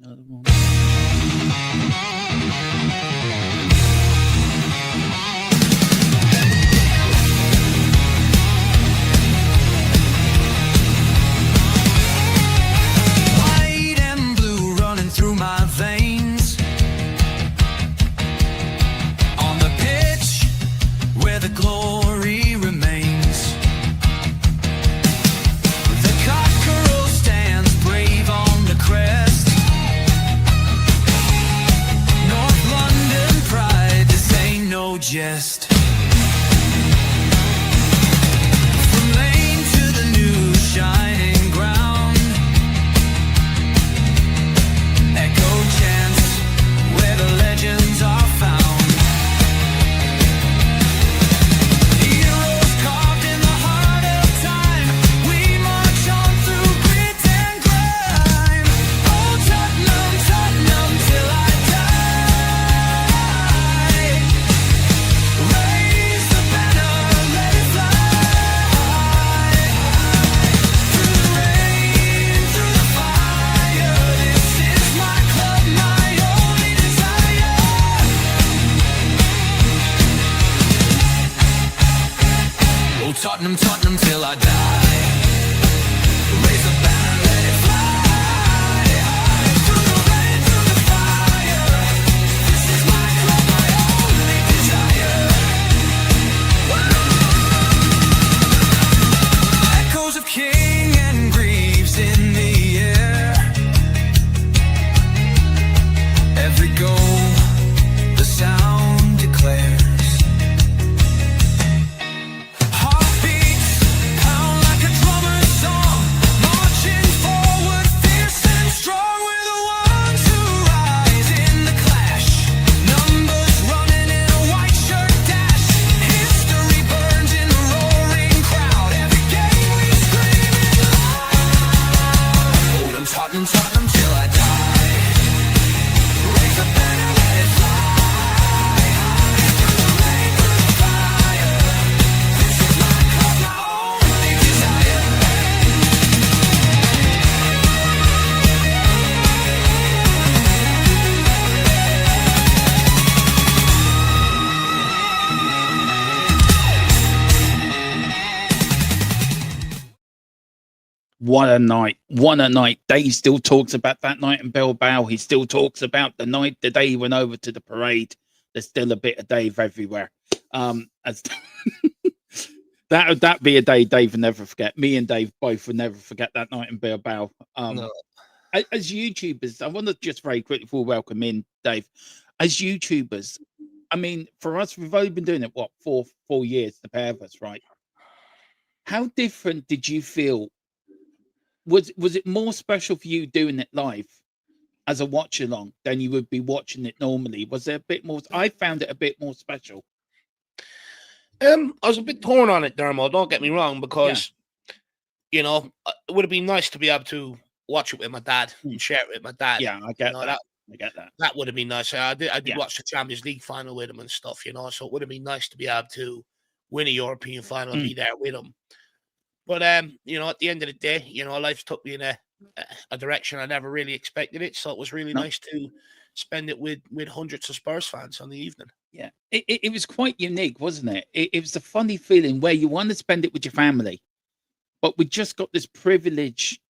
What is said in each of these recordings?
another one. White and blue running through my veins. On the pitch where the glory remains. The cockerel stands brave on the crest. North London pride, this ain't no jest. From lane to the new shining ground. Echo chants where the legends are found. Heroes carved in the heart of time. We march on through grit and grime. Oh, Tottenham, Tottenham, till I die. Raise the banner, let it fly. Through the rain, through the fire, this is my club, my only desire. Oh, Tottenham, Tottenham, till I die. Raise the banner, let it fly. Through the rain, through the fire, this is my club, my only desire. Echoes of King and Greaves in the air. Every goal, the sound declares. Heartbeats pound like a drummer's song, marching forward, fierce and strong. We're the ones who rise in the clash. Numbers running in a white shirt dash. History burns in the roaring crowd. Every game we scream it loud. Hold 'em, Tottenham, Tottenham, till I die. Raise the banner, let it fly. Through the rain, through the fire, this is my club, my only desire. What a night. What a night. Dave still talks about that night in Bilbao. He still talks about the night, the day he went over to the parade. There's still a bit of Dave everywhere. As that be a day Dave will never forget. Me and Dave both will never forget that night in Bilbao. No. As YouTubers, I want to just very quickly before we welcome in Dave. As YouTubers, I mean, for us, we've only been doing it, what, four years, the pair of us, right? How different did you feel? Was it more special for you doing it live as a watch along than you would be watching it normally? Was there a bit more? I found it a bit more special. I was a bit torn on it, Dermo. Don't get me wrong, because you know, it would have been nice to be able to watch it with my dad and share it with my dad. Yeah, I get You know, that. I get that. That would have been nice. I did Yeah. watch the Champions League final with him and stuff, you know, so it would have been nice to be able to win a European final and be there with him. But you know, at the end of the day, you know, life took me in a direction I never really expected it. So it was really nice to spend it with hundreds of Spurs fans on the evening. Yeah, it was quite unique, wasn't it? It was a funny feeling where you want to spend it with your family, but we just got this privilege.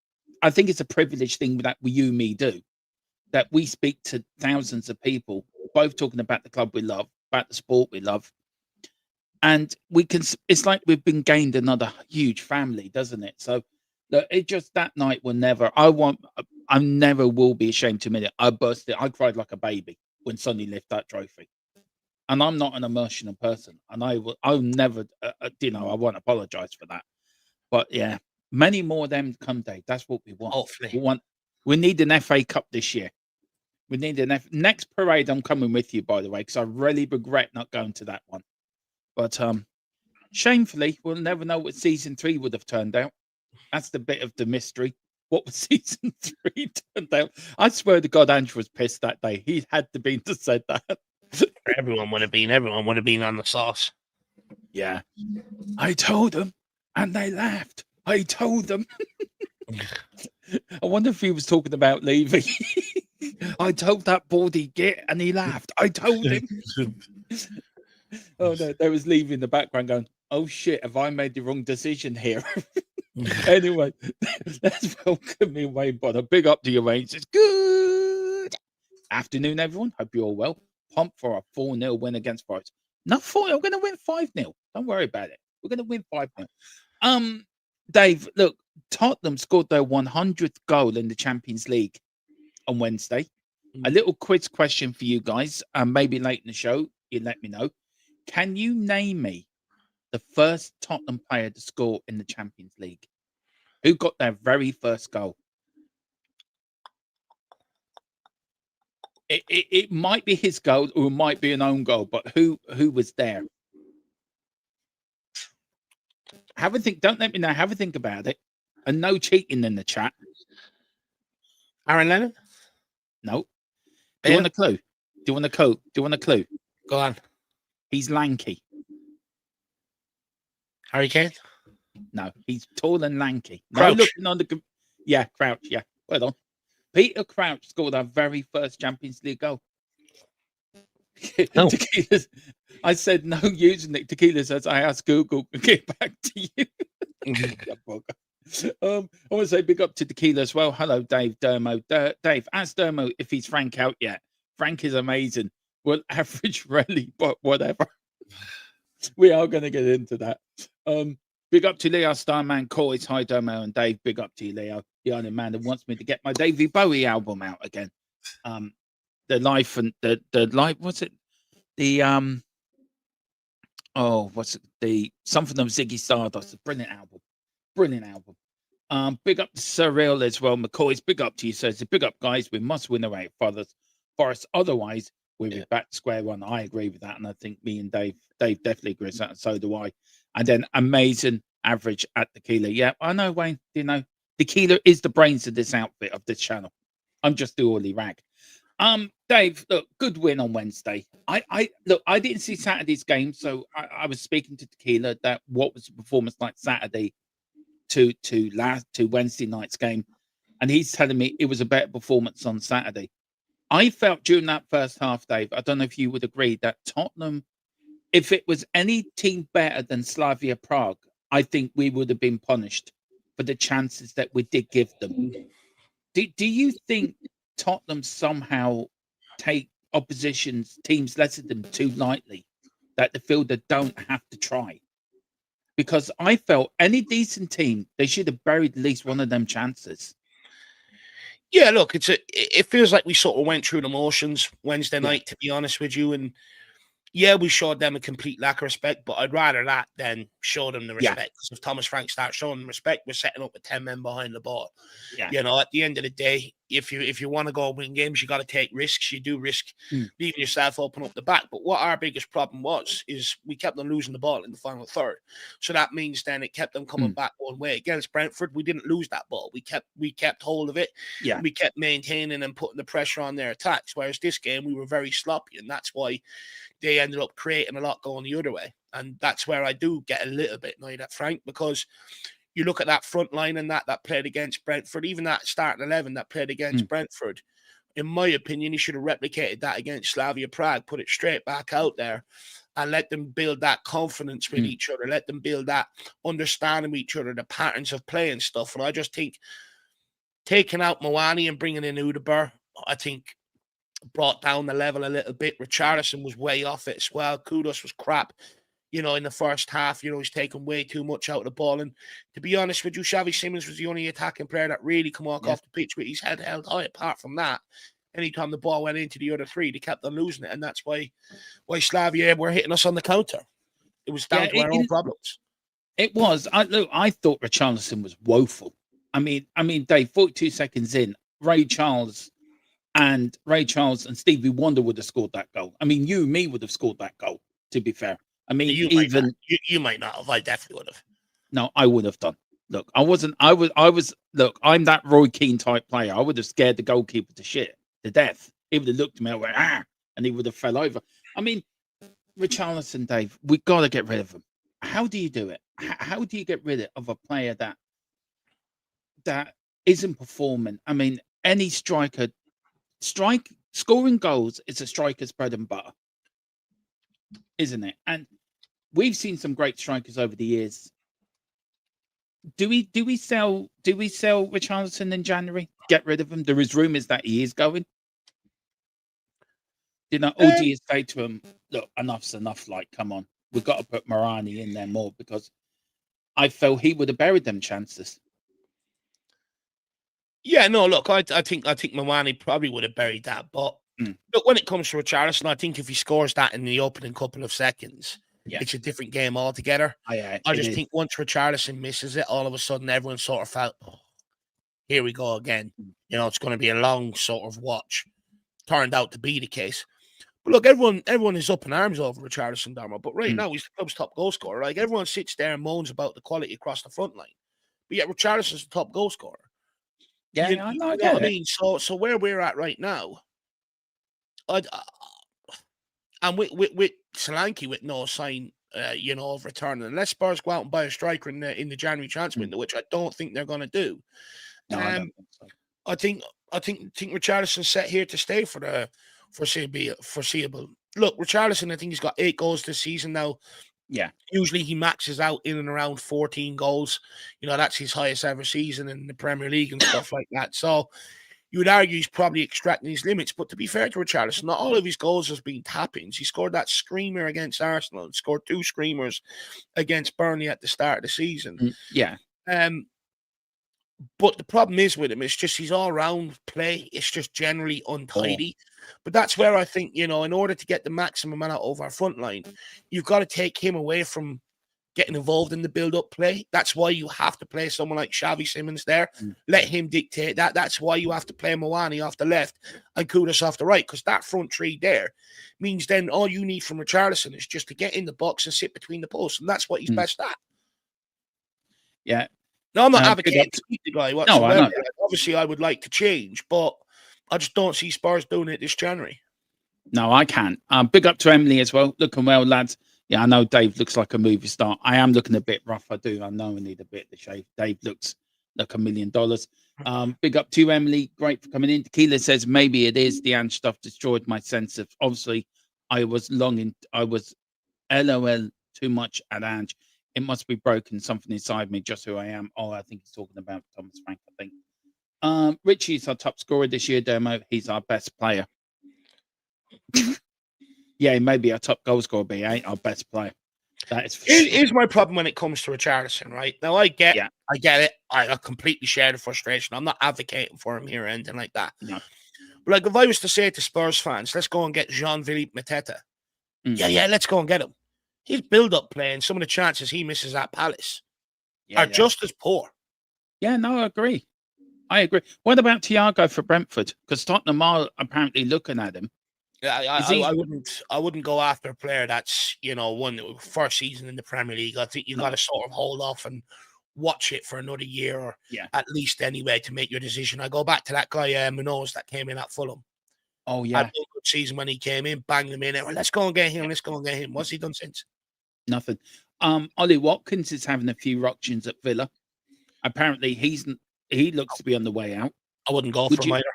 I think it's a privilege thing that you, me do, that we speak to thousands of people, both talking about the club we love, about the sport we love. And we can, it's like we've been gained another huge family, doesn't it? So look, it just, that night will never, I never will be ashamed to admit it. I cried like a baby when Sonny lifted that trophy. And I'm not an emotional person. And I'll never, you know, I won't apologize for that. But yeah, many more of them come, Dave. That's what we want. Hopefully. We need an FA Cup this year. We need next parade. I'm coming with you, by the way, because I really regret not going to that one. But shamefully, we'll never know what season 3 would have turned out. That's the bit of the mystery. What was season 3 turned out? I swear to God, Andrew was pissed that day. He had to be to said that. Everyone would have been on the sauce. Yeah. I told them, and they laughed. I told them. I wonder if he was talking about leaving. I told that baldy git, and he laughed. I told him. Oh no, they was leaving in the background going, "Oh shit, have I made the wrong decision here?" Anyway, let's welcome in Wayne Bonner. Big up to you, Wayne. It's good afternoon, everyone. Hope you're all well. Pumped for a 4-0 win against Forest. Not 4, we're going to win 5-0. Don't worry about it. We're going to win 5-0. Dave, look, Tottenham scored their 100th goal in the Champions League on Wednesday. A little quiz question for you guys, maybe late in the show, you let me know. Can you name me the first Tottenham player to score in the Champions League? Who got their very first goal? It might be his goal or it might be an own goal, but who was there? Have a think. Don't let me know. Have a think about it. And no cheating in the chat. Aaron Lennon? No. Do you want a clue? Do you want a clue? Do you want a clue? Go on. He's lanky. Harry Kane? No, he's tall and lanky. Crouch. No, looking on the yeah, Crouch. Yeah, well done. Peter Crouch scored our very first Champions League goal. No. I said no using it. Tequila says I asked Google to get back to you. I want to say big up to Tequila as well. Hello, Dave Dermo. Dave, ask Dermo if he's Frank out yet. Frank is amazing. Well, average really, but whatever. We are going to get into that. Big up to Leo Starman, COYS, hi Dermo and Dave. Big up to you, Leo, the only man that wants me to get my Davy Bowie album out again. The life and the life. What's it? The what's it? The something of Ziggy Stardust. A brilliant album. Brilliant album. Big up to Surreal as well. McCoy's big up to you. Says big up, guys. We must win away for us. Otherwise, we'll be back to square one. I agree with that, and I think me and Dave definitely agrees with that, and so do I. And then amazing average at Tequila. Yeah, I know, Wayne. Do you know Tequila is the brains of this outfit of this channel? I'm just the oily rag. Dave, look, good win on Wednesday. I didn't see Saturday's game, so I was speaking to Tequila that what was the performance like Saturday to Wednesday night's game, and he's telling me it was a better performance on Saturday. I felt during that first half, Dave, I don't know if you would agree that Tottenham, if it was any team better than Slavia Prague, I think we would have been punished for the chances that we did give them. Do you think Tottenham somehow take opposition's teams lesser than too lightly, that the fielder don't have to try? Because I felt any decent team, they should have buried at least one of them chances. Yeah, look, it feels like we sort of went through the motions Wednesday night, to be honest with you. And yeah, we showed them a complete lack of respect, but I'd rather that than show them the respect. Because if Thomas Frank starts showing them respect, we're setting up with 10 men behind the ball. Yeah. You know, at the end of the day, if you want to go win games, you got to take risks. You do risk leaving yourself open up the back. But what our biggest problem is we kept on losing the ball in the final third. So that means then it kept them coming back one way. Against Brentford, we didn't lose that ball. We kept hold of it. Yeah. We kept maintaining and putting the pressure on their attacks. Whereas this game, we were very sloppy, and that's why they ended up creating a lot going the other way. And that's where I do get a little bit annoyed at Frank, because you look at that front line and that played against Brentford, even that starting 11 that played against Brentford. In my opinion, he should have replicated that against Slavia Prague, put it straight back out there and let them build that confidence with each other, let them build that understanding of each other, the patterns of play and stuff. And I just think taking out Moani and bringing in Udeber, I think brought down the level a little bit. Richarlison was way off it as well. Kudos was crap. You know, in the first half, you know, he's taken way too much out of the ball. And to be honest with you, Xavi Simons was the only attacking player that really come off the pitch with his head held high. Apart from that, anytime the ball went into the other three, they kept on losing it. And that's why Slavia were hitting us on the counter. It was down to our own problems. It was. I thought Richarlison was woeful. I mean, Dave, 42 seconds in, Ray Charles and Stevie Wonder would have scored that goal. I mean, you and me would have scored that goal, to be fair. I mean, you might not have. I definitely would have. No, I would have done. Look, I wasn't. I was. Look, I'm that Roy Keane type player. I would have scared the goalkeeper to death. He would have looked at me and went, and he would have fell over. I mean, Richarlison, Dave, we got to get rid of him. How do you do it? How do you get rid of a player that isn't performing? I mean, any striker scoring goals is a striker's bread and butter, isn't it? And we've seen some great strikers over the years. Do we sell Richarlison in January? Get rid of him? There is rumours that he is going. Or do you say to him, look, enough's enough, like, come on, we've got to put Morani in there more, because I felt he would have buried them chances. Yeah, no, look, I think Morani probably would have buried that, but look, when it comes to Richarlison, I think if he scores that in the opening couple of seconds, it's a different game altogether. I just think once Richarlison misses it, all of a sudden everyone sort of felt, oh, here we go again. It's going to be a long sort of watch. Turned out to be the case. But look, everyone is up in arms over Richarlison, Darmo. But right now, he's the club's top goal scorer. Like, everyone sits there and moans about the quality across the front line. But yet Richarlison's the top goal scorer. Yeah, I know what I mean? So where we're at right now, and with Solanke with no sign, of returning, unless Spurs go out and buy a striker in the January transfer window, which I don't think they're going to do. No, I don't think so. I think Richarlison's set here to stay for the foreseeable. Look, Richarlison, I think he's got 8 goals this season now. Yeah. Usually he maxes out in and around 14 goals. That's his highest ever season in the Premier League and stuff like that. So you would argue he's probably extracting his limits. But to be fair to Richarlison, not all of his goals has been tap-ins. He scored that screamer against Arsenal and scored 2 screamers against Burnley at the start of the season. Yeah. But the problem is with him, it's just his all-round play. It's just generally untidy. But that's where I think, in order to get the maximum out of our front line, you've got to take him away from getting involved in the build-up play. That's why you have to play someone like Xavi Simons there. Let him dictate that. That's why you have to play Moani off the left and Kudus off the right, because that front three there means then all you need from Richarlison is just to get in the box and sit between the posts, and that's what he's best at. Yeah. No, I'm not advocating to keep the guy whatsoever. No, I know. Obviously, I would like to change, but I just don't see Spurs doing it this January. No, I can't. Big up to Emily as well. Looking well, lads. Yeah, I know Dave looks like a movie star. I am looking a bit rough. I know I need a bit of shave. Dave looks like $1 million. Big up to Emily. Great for coming in. Tequila says maybe it is the Ange stuff destroyed my sense of. Obviously, I was LOL too much at Ange. It must be broken. Something inside me, just who I am. Oh, I think he's talking about Thomas Frank, I think. Richie's our top scorer this year, Demo. He's our best player. Yeah, he may be our top goal scorer, but he ain't our best player. That is. Here's my problem when it comes to Richarlison, right? Now, I get it. I completely share the frustration. I'm not advocating for him here or anything like that. No. But like, if I was to say to Spurs fans, let's go and get Jean-Philippe Mateta. Yeah, let's go and get him. His build-up play and some of the chances he misses at Palace are just as poor. Yeah, no, I agree. What about Thiago for Brentford? Because Tottenham are apparently looking at him. Yeah, I wouldn't go after a player that's won first season in the Premier League. I think you got to sort of hold off and watch it for another year, or at least anyway, to make your decision. I go back to that guy Munoz that came in at Fulham. Oh yeah, had a good season when he came in, banged him in. Well, let's go and get him. What's he done since? Nothing. Ollie Watkins is having a few ructions at Villa. Apparently, he looks to be on the way out. I wouldn't go for him either.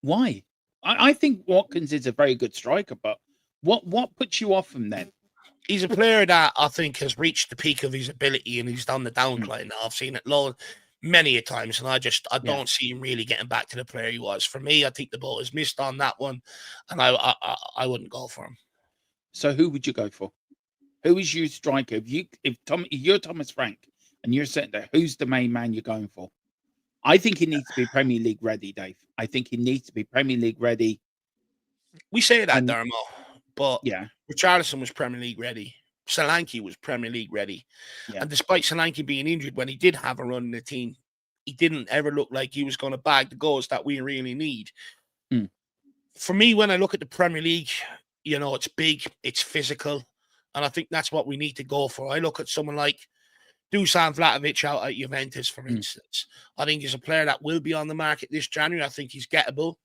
Why? I think Watkins is a very good striker, but what puts you off him then? He's a player that I think has reached the peak of his ability, and he's done the downcline now. I've seen it many a times, and I don't see him really getting back to the player he was. For me, I think the ball is missed on that one, and I wouldn't go for him. So who would you go for? Who is your striker? If you're Thomas Frank and you're sitting there, who's the main man you're going for? I think he needs to be Premier League ready, Dave. I think he needs to be Premier League ready. We say that, Darmo, but yeah, Richarlison was Premier League ready. Solanke was Premier League ready. Yeah. And despite Solanke being injured, when he did have a run in the team, he didn't ever look like he was going to bag the goals that we really need. For me, when I look at the Premier League, it's big, it's physical, and I think that's what we need to go for. I look at someone like Dusan Vlahovic out at Juventus, for instance. I think he's a player that will be on the market this January. I think he's gettable.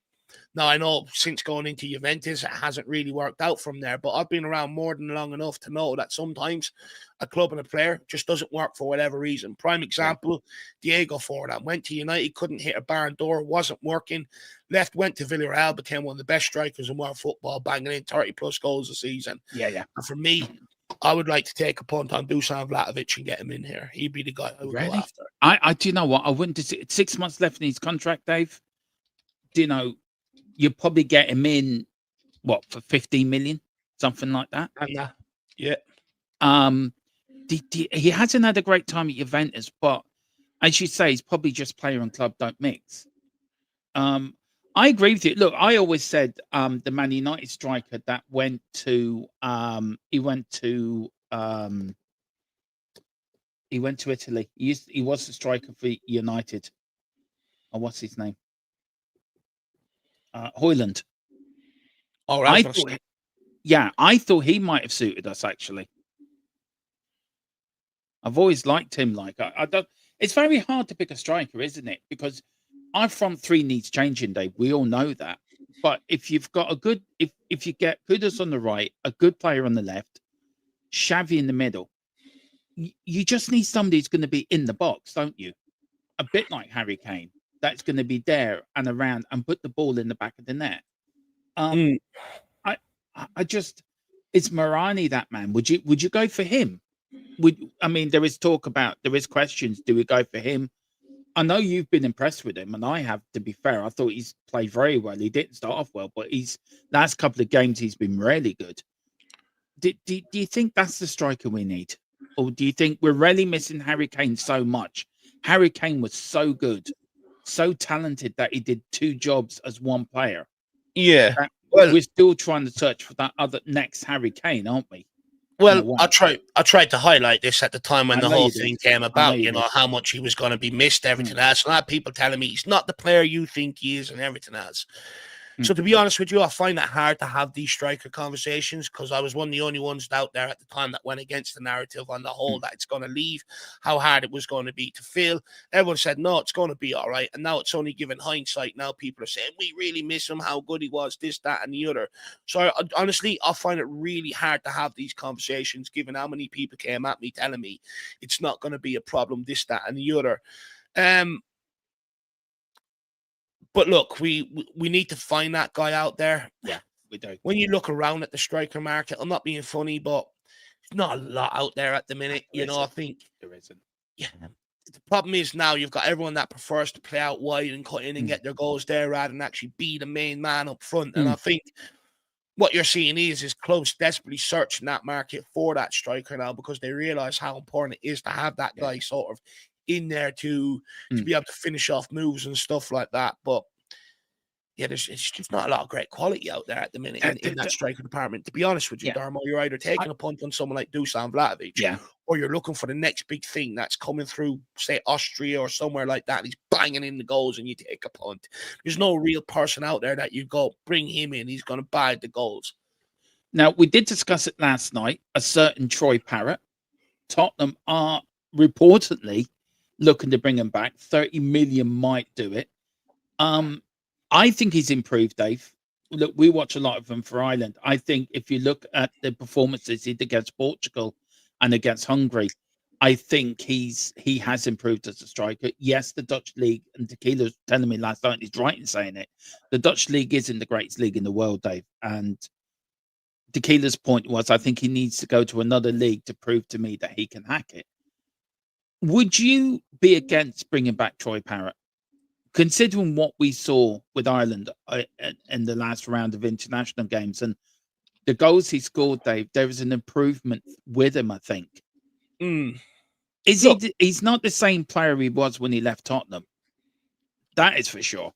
Now, I know since going into Juventus, it hasn't really worked out from there, but I've been around more than long enough to know that sometimes a club and a player just doesn't work for whatever reason. Prime example, Diego Forlan went to United, couldn't hit a barn door, wasn't working, left, went to Villarreal, became one of the best strikers in world football, banging in 30-plus goals a season. Yeah. And for me, I would like to take a punt on Dusan Vlahovic and get him in here. He'd be the guy I would go after. I do you know what? I wouldn't. 6 months left in his contract, Dave. Do you know? You probably get him in for 15 million, something like that. Yeah. He hasn't had a great time at Juventus, but as you say, he's probably just player and club don't mix. I agree with you. Look, I always said the Man United striker that went to Italy. He was the striker for United. Oh, what's his name? Hoyland. All right. I thought he might have suited us actually. I've always liked him. Like I don't. It's very hard to pick a striker, isn't it? Because our front three needs changing, Dave. We all know that. But if you've got if you get Kudus on the right, a good player on the left, Xavi in the middle, you just need somebody who's going to be in the box, don't you? A bit like Harry Kane, that's going to be there and around and put the ball in the back of the net. I just, it's Morani, that man. Would you go for him? There is questions. Do we go for him? I know you've been impressed with him, and I have, to be fair. I thought he's played very well. He didn't start off well, but last couple of games he's been really good. Do you think that's the striker we need? Or do you think we're really missing Harry Kane so much? Harry Kane was so good, so talented that he did two jobs as one player. Yeah. Well, we're still trying to search for that other next Harry Kane, aren't we? Well, I tried to highlight this at the time when the whole thing came about, how much he was going to be missed, everything else. A lot of people telling me he's not the player you think he is and everything else. So to be honest with you, I find it hard to have these striker conversations because I was one of the only ones out there at the time that went against the narrative on the whole that it's going to leave, how hard it was going to be to fill. Everyone said, no, it's going to be all right. And now it's only given hindsight. Now people are saying, we really miss him, how good he was, this, that, and the other. So honestly, I find it really hard to have these conversations given how many people came at me telling me it's not going to be a problem, this, that, and the other. But look, we need to find that guy out there. Yeah, we do. When you look around at the striker market, I'm not being funny, but there's not a lot out there at the minute. I think there isn't. Yeah. The problem is now you've got everyone that prefers to play out wide and cut in and get their goals there rather than actually be the main man up front. And I think what you're seeing is clubs desperately searching that market for that striker now because they realize how important it is to have that guy sort of in there to be able to finish off moves and stuff like that. But yeah, it's just not a lot of great quality out there at the minute in that striker department. To be honest with you, Darmo, you're either taking a punt on someone like Dusan Vlahovic, or you're looking for the next big thing that's coming through, say, Austria or somewhere like that. And he's banging in the goals and you take a punt. There's no real person out there that you go, bring him in, he's going to bag the goals. Now, we did discuss it last night, a certain Troy Parrott. Tottenham are reportedly looking to bring him back. 30 million might do it. I think he's improved, Dave. Look, we watch a lot of him for Ireland. I think if you look at the performances he did against Portugal and against Hungary, I think he has improved as a striker. Yes, the Dutch league, and Tequila was telling me last night, he's right in saying it. The Dutch league isn't the greatest league in the world, Dave. And Tequila's point was, I think he needs to go to another league to prove to me that he can hack it. Would you be against bringing back Troy Parrott? Considering what we saw with Ireland in the last round of international games and the goals he scored, Dave, there is an improvement with him, I think. He's not the same player he was when he left Tottenham. That is for sure.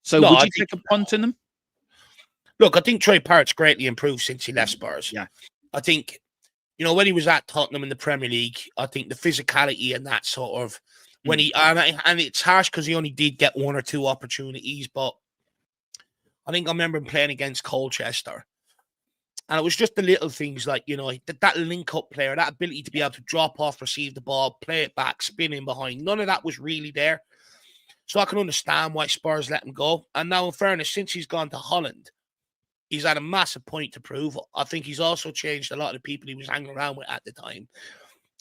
So would you take a punt on him? Look, I think Troy Parrott's greatly improved since he left Spurs. Yeah. I think, when he was at Tottenham in the Premier League, I think the physicality and that sort of, when he, and it's harsh because he only did get one or two opportunities, but I think I remember him playing against Colchester. And it was just the little things like, that link-up player, that ability to be able to drop off, receive the ball, play it back, spin in behind. None of that was really there. So I can understand why Spurs let him go. And now, in fairness, since he's gone to Holland, he's had a massive point to prove. I think he's also changed a lot of the people he was hanging around with at the time.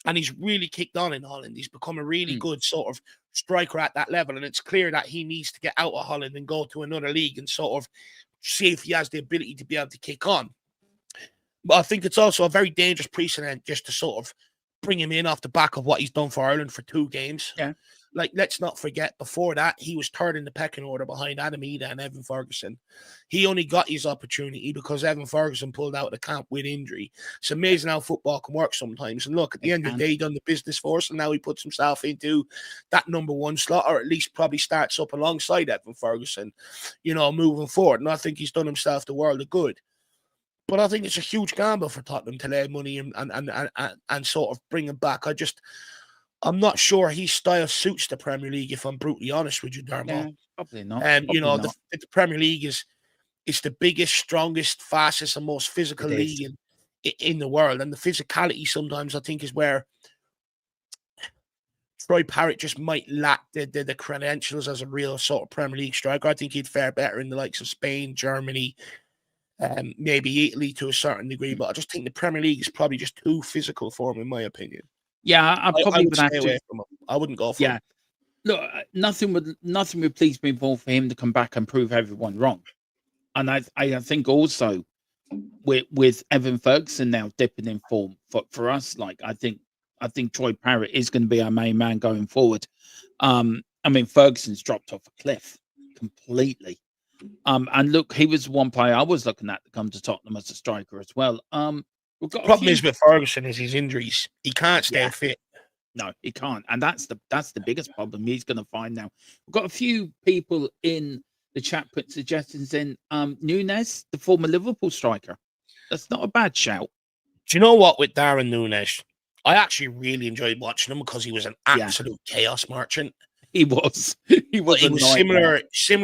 And he's really kicked on in Holland. He's become a really good sort of striker at that level. And it's clear that he needs to get out of Holland and go to another league and sort of see if he has the ability to be able to kick on. But I think it's also a very dangerous precedent just to sort of bring him in off the back of what he's done for Ireland for 2 games. Yeah. Like, let's not forget, before that, he was third in the pecking order behind Adam Ida and Evan Ferguson. He only got his opportunity because Evan Ferguson pulled out of the camp with injury. It's amazing how football can work sometimes. And look, at the end of the day, he done the business for us, and now he puts himself into that number 1 slot, or at least probably starts up alongside Evan Ferguson, you know, moving forward. And I think he's done himself the world of good. But I think it's a huge gamble for Tottenham to lay money and sort of bring him back. I'm not sure his style suits the Premier League, if I'm brutally honest with you, Dermo. Yeah, probably not. You know, the Premier League is the biggest, strongest, fastest, and most physical league in the world. And the physicality sometimes, I think, is where Troy Parrott just might lack the credentials as a real sort of Premier League striker. I think he'd fare better in the likes of Spain, Germany, maybe Italy to a certain degree. But I just think the Premier League is probably just too physical for him, in my opinion. Yeah, I probably would stay away from him. I wouldn't go for him. Look, nothing would please me more for him to come back and prove everyone wrong. And I think also with Evan Ferguson now dipping in form for us, like I think Troy Parrott is going to be our main man going forward. I mean, Ferguson's dropped off a cliff completely. And look, he was one player I was looking at to come to Tottenham as a striker as well. The problem is with Ferguson is his injuries. He can't stay fit. No, he can't. And that's the biggest problem he's going to find now. We've got a few people in the chat put suggestions in. Nunes, the former Liverpool striker. That's not a bad shout. Do you know what, with Darren Nunes? I actually really enjoyed watching him because he was an absolute chaos merchant. He was. He was similar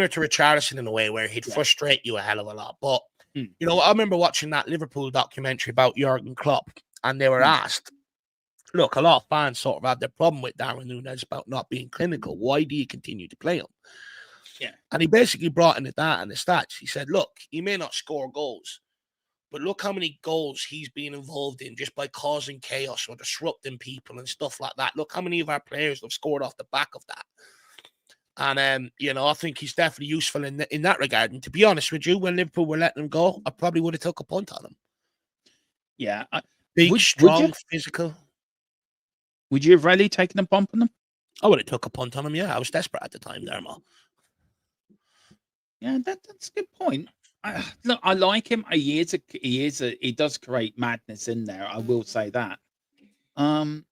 to Richarlison in a way where he'd frustrate you a hell of a lot. But you know, I remember watching that Liverpool documentary about Jurgen Klopp, and they were asked, look, a lot of fans sort of had their problem with Darren Nunes about not being clinical. Why do you continue to play him? Yeah. And he basically brought in the data and the stats. He said, look, he may not score goals, but look how many goals he's been involved in just by causing chaos or disrupting people and stuff like that. Look how many of our players have scored off the back of that. And, you know, I think he's definitely useful in that regard. And to be honest with you, when Liverpool were letting him go, I probably would have took a punt on him. Yeah. Big, strong, physical. Would you have really taken a bump on him? I would have took a punt on him, yeah. I was desperate at the time there, Mo. Yeah, that's a good point. Look, I like him. He does create madness in there. I will say that. I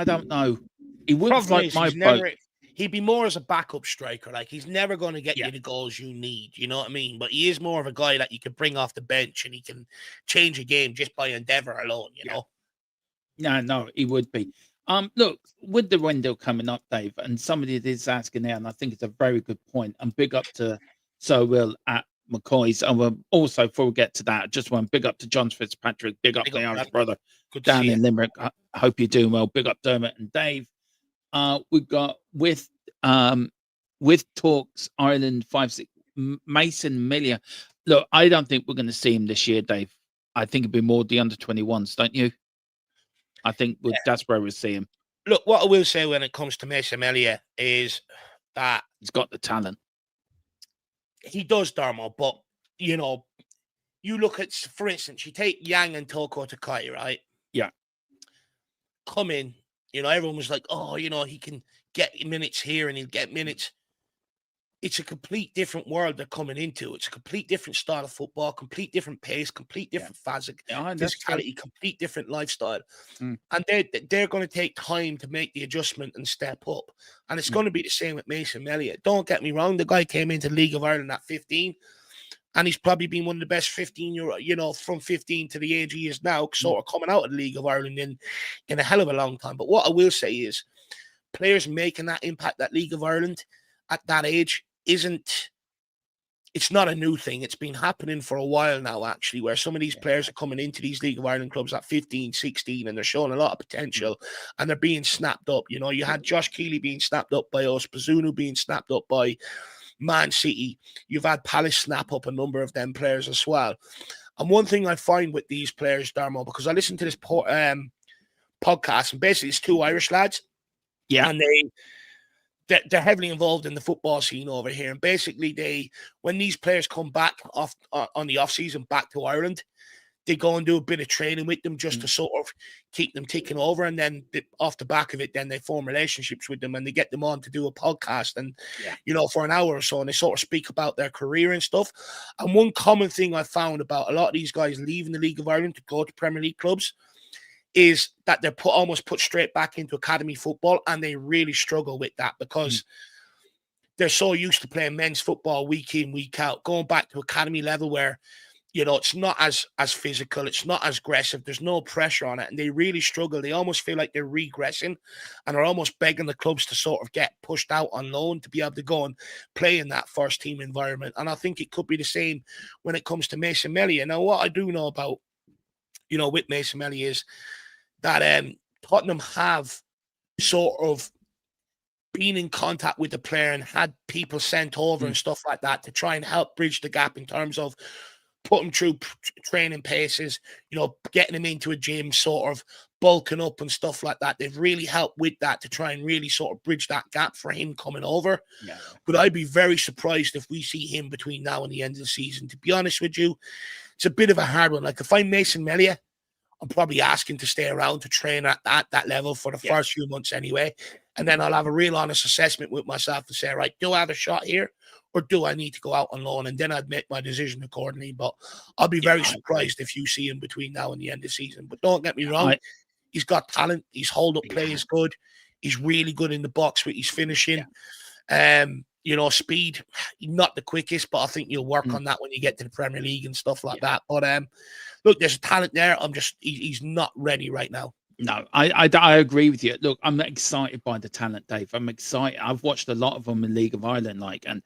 don't know. He wouldn't like my boat. He'd be more as a backup striker. Like, he's never going to get you the goals you need. You know what I mean? But he is more of a guy that you can bring off the bench and he can change a game just by endeavour alone, you know? No, he would be. Look, with the window coming up, Dave, and somebody is asking there, and I think it's a very good point. And big up to Sir Will at McCoy's. And also, before we get to that, I just want to big up to John Fitzpatrick, big up the Irish brother down in Limerick. I hope you're doing well. Big up Dermot and Dave. We've got with Talks Ireland 5-6 Mason Milia. Look, I don't think we're going to see him this year, Dave. I think it'd be more the under 21s, don't you? I think that's where we'll see him. Look, what I will say when it comes to Mason Melia is that he's got the talent. He does, Darmo, but you know, you look at, for instance, you take Yang and Toko Takai, right? Yeah. Come in, you know, everyone was like, oh, you know, he can get minutes here and he'll get minutes. It's a complete different world they're coming into. It's a complete different style of football, complete different pace, complete different physicality, complete different lifestyle. And they're going to take time to make the adjustment and step up. And it's going to be the same with Mason Melia. Don't get me wrong. The guy came into the League of Ireland at 15, and he's probably been one of the best 15-year-old, you know, from 15 to the age he is now, sort of coming out of the League of Ireland in a hell of a long time. But what I will say is players making that impact, that League of Ireland at that age, isn't it's not a new thing. It's been happening for a while now, actually, where some of these players are coming into these League of Ireland clubs at 15, 16, and they're showing a lot of potential, and they're being snapped up. You know, you had Josh Keeley being snapped up by us, Bazunu being snapped up by Man City. You've had Palace snap up a number of them players as well. And one thing I find with these players, Darmo, because I listened to this podcast, and basically it's two Irish lads, and they're heavily involved in the football scene over here. And basically, when these players come back off on the off season back to Ireland, they go and do a bit of training with them just to sort of keep them ticking over. And then off the back of it, then they form relationships with them and they get them on to do a podcast and, you know, for an hour or so, and they sort of speak about their career and stuff. And one common thing I found about a lot of these guys leaving the League of Ireland to go to Premier League clubs is that they're almost put straight back into academy football, and they really struggle with that because they're so used to playing men's football week in, week out, going back to academy level where, you know, it's not as physical, it's not as aggressive, there's no pressure on it, and they really struggle. They almost feel like they're regressing and are almost begging the clubs to sort of get pushed out on loan to be able to go and play in that first team environment. And I think it could be the same when it comes to Mason Melia. Now, what I do know about, you know, with Mason Melia is that Tottenham have sort of been in contact with the player and had people sent over and stuff like that to try and help bridge the gap in terms of put him through training paces, you know, getting him into a gym, sort of bulking up and stuff like that. They've really helped with that to try and really sort of bridge that gap for him coming over. Yeah. But I'd be very surprised if we see him between now and the end of the season. To be honest with you, it's a bit of a hard one. Like if I'm Mason Melia, I'm probably asking to stay around to train at that level for the first few months anyway. And then I'll have a real honest assessment with myself to say, right, do I have a shot here or do I need to go out on loan? And then I'd make my decision accordingly. But I'll be very surprised if you see him between now and the end of the season. But don't get me wrong. He's got talent. His hold-up play is good. He's really good in the box with his finishing. You know, speed, not the quickest, but I think you'll work on that when you get to the Premier League and stuff like that. But look, there's talent there. He's not ready right now. No, I agree with you. Look, I'm excited by the talent, Dave. I'm excited. I've watched a lot of them in League of Ireland, and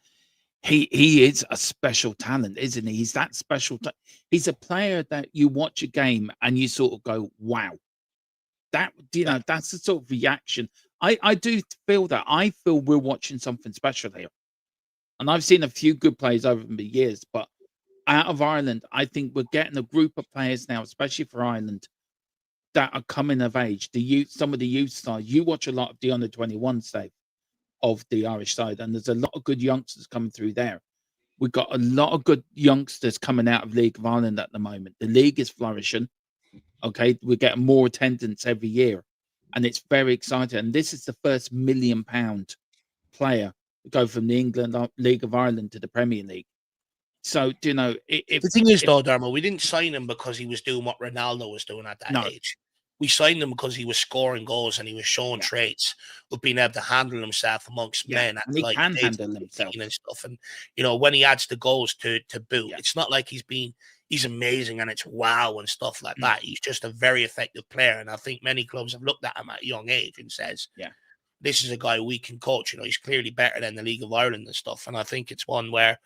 he is a special talent, isn't he? He's that special. He's a player that you watch a game and you sort of go, wow. That, you know, that's the sort of reaction. I do feel that. I feel we're watching something special here. And I've seen a few good players over the years, but out of Ireland, I think we're getting a group of players now, especially for Ireland, that are coming of age. Some of the youth side. You watch a lot of the under-21 side of the Irish side, and there's a lot of good youngsters coming through there. We've got a lot of good youngsters coming out of League of Ireland at the moment. The league is flourishing. Okay, we're getting more attendance every year, and it's very exciting. And this is the first £1 million player to go from the England League of Ireland to the Premier League. So, you know, the thing is, though, Dermo, we didn't sign him because he was doing what Ronaldo was doing at that age. We signed him because he was scoring goals and he was showing traits of being able to handle himself amongst men. And he can handle himself and stuff. And you know, when he adds the goals to boot, it's not like he's amazing and it's wow and stuff like that. He's just a very effective player, and I think many clubs have looked at him at a young age and says, this is a guy we can coach. You know, he's clearly better than the League of Ireland and stuff. And I think it's one where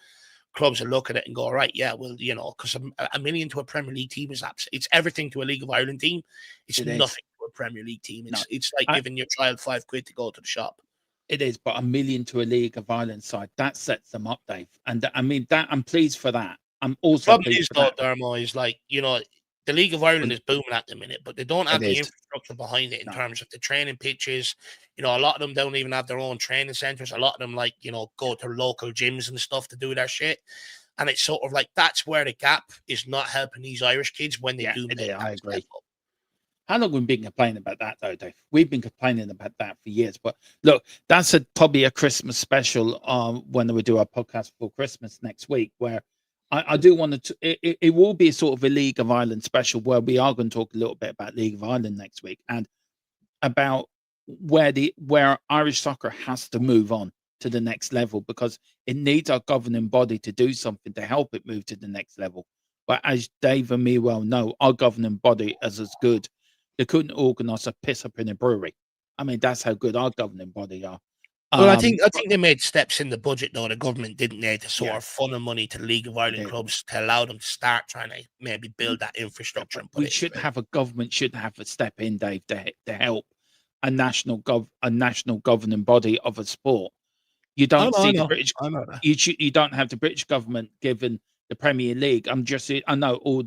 clubs will look at it and go, right, yeah, well, you know, because $1 million to a Premier League team it's everything to a League of Ireland team. It's nothing to a Premier League team. It's like giving your child £5 to go to the shop. It is, but $1 million to a League of Ireland side, that sets them up, Dave. And I mean, I'm pleased for that. I'm also problem is, though, Dermo, is like, you know, the League of Ireland is booming at the minute, but they don't have the infrastructure behind it in terms of the training pitches. You know, a lot of them don't even have their own training centers. A lot of them, like, you know, go to local gyms and stuff to do their shit. And it's sort of like that's where the gap is not helping these Irish kids when they do make that. I agree. How long have we been complaining about that, though, Dave? We've been complaining about that for years. But look, that's probably a Christmas special when we do our podcast for Christmas next week, where I do want to. It will be a sort of a League of Ireland special where we are going to talk a little bit about League of Ireland next week and about where Irish soccer has to move on to the next level, because it needs our governing body to do something to help it move to the next level. But as Dave and me well know, our governing body is as good. They couldn't organise a piss up in a brewery. I mean, that's how good our governing body are. Well, I Um, think they made steps in the budget though. The government didn't they to sort yeah, of funnel money to League of Ireland they- clubs to allow them to start trying to maybe build that infrastructure but and put we it should straight. have a government should have a step in, Dave, to help a national governing body of a sport. You don't see the British. I know that. You don't have the British government given the Premier League. I know all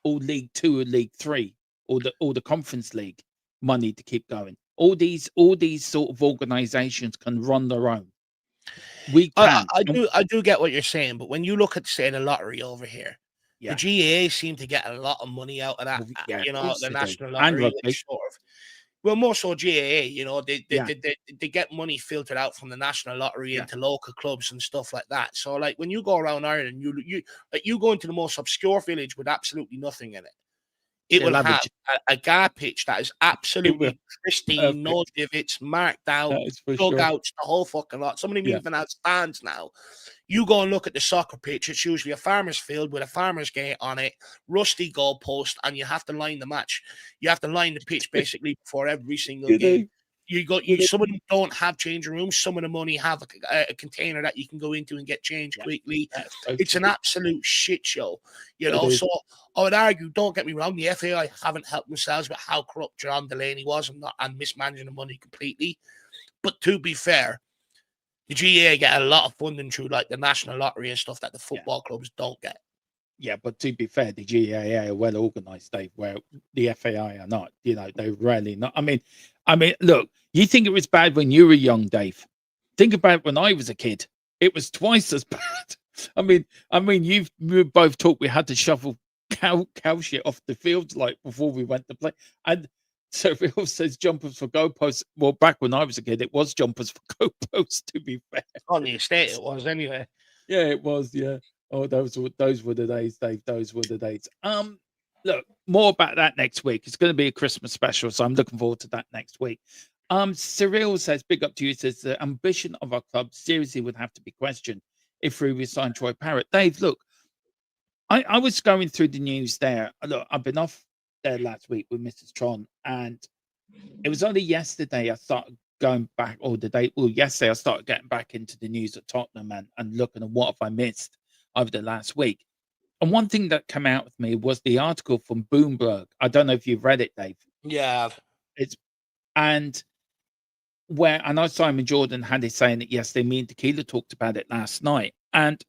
League Two and League Three, all the Conference League money to keep going. All these sort of organisations can run their own. We can't. I do get what you're saying, but when you look at say the lottery over here, the Yeah, GAA seem to get a lot of money out of that. well, yeah, of You know, course the they do. national And lottery, rugby. which sort of well, more so GAA. You know, Yeah, they get money filtered out from the national lottery yeah, into local clubs and stuff like that. So, like when you go around Ireland, you go into the most obscure village with absolutely nothing in it. It will they'll have have a gar pitch that is it will absolutely pristine, no perfect. divots, marked out, That is for sure. dugouts, the whole fucking lot. Some of them Yeah, even have stands now. You go and look at the soccer pitch, it's usually a farmer's field with a farmer's gate on it, rusty goalpost, and you have to line the match. You have to line the pitch basically before every single do game. they? You some of them don't have changing rooms, some of them only have a container that you can go into and get changed Yeah, quickly. that's so It's an true. absolute shit show, you It know. is. So I would argue, don't get me wrong, the FAI haven't helped themselves with how corrupt John Delaney was and mismanaging the money completely. But to be fair, the GA get a lot of funding through like the national lottery and stuff that the Yeah. football clubs don't get. Yeah, but to be fair, the GAA are well organised, Dave, where the FAI are not. You know, they're really not. I mean, look, you think it was bad when you were young, Dave. Think about when I was a kid. It was twice as bad. We both talked we had to shovel cow shit off the fields like before we went to play. And so Phil says jumpers for goalposts. Well, back when I was a kid, it was jumpers for goalposts, to be fair. On the estate, it was anyway. Yeah, it was. Yeah. Oh, those were the days, Dave. Those were the days. Look, more about that next week. It's going to be a Christmas special, so I'm looking forward to that next week. Cyril says, "Big up to you." Says the ambition of our club seriously would have to be questioned if we resign Troy Parrott. Dave, look, I was going through the news there. Look, I've been off there last week with Mrs. Tron, and it was only yesterday I started going back, or the day, well, yesterday I started getting back into the news at Tottenham and looking at what have I missed over the last week. And one thing that came out with me was the article from Bloomberg. I don't know if you've read it, Dave. Yeah. It's and where I know Simon Jordan had it saying it yesterday. Me and Tequila talked about it last night, and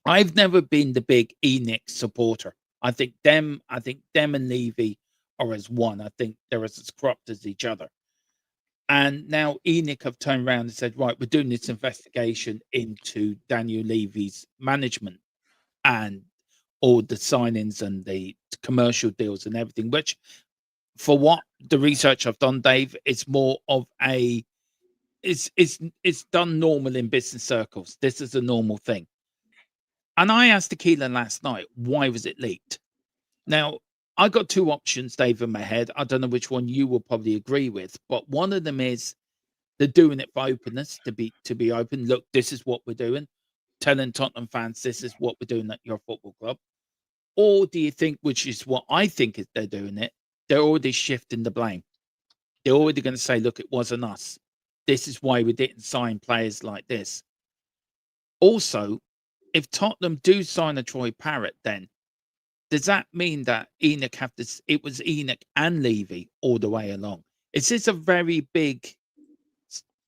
I've never been the big Enoch supporter. I think them and Levy are as one. I think they're as corrupt as each other. And now Enoch have turned around and said, right, we're doing this investigation into Daniel Levy's management and all the signings and the commercial deals and everything, which for what the research I've done, Dave, it's more of it's done normal in business circles. This is a normal thing. And I asked Tequila last night, why was it leaked? Now, I got two options, Dave, in my head. I don't know which one you will probably agree with, but one of them is they're doing it for openness, to be open. Look, this is what we're doing. Telling Tottenham fans this is what we're doing at your football club. Or do you think, which is what I think is they're doing it, they're already shifting the blame. They're already going to say, look, it wasn't us. This is why we didn't sign players like this. Also, if Tottenham do sign a Troy Parrott, then does that mean that Enoch have this? It was Enoch and Levy all the way along. Is this a very big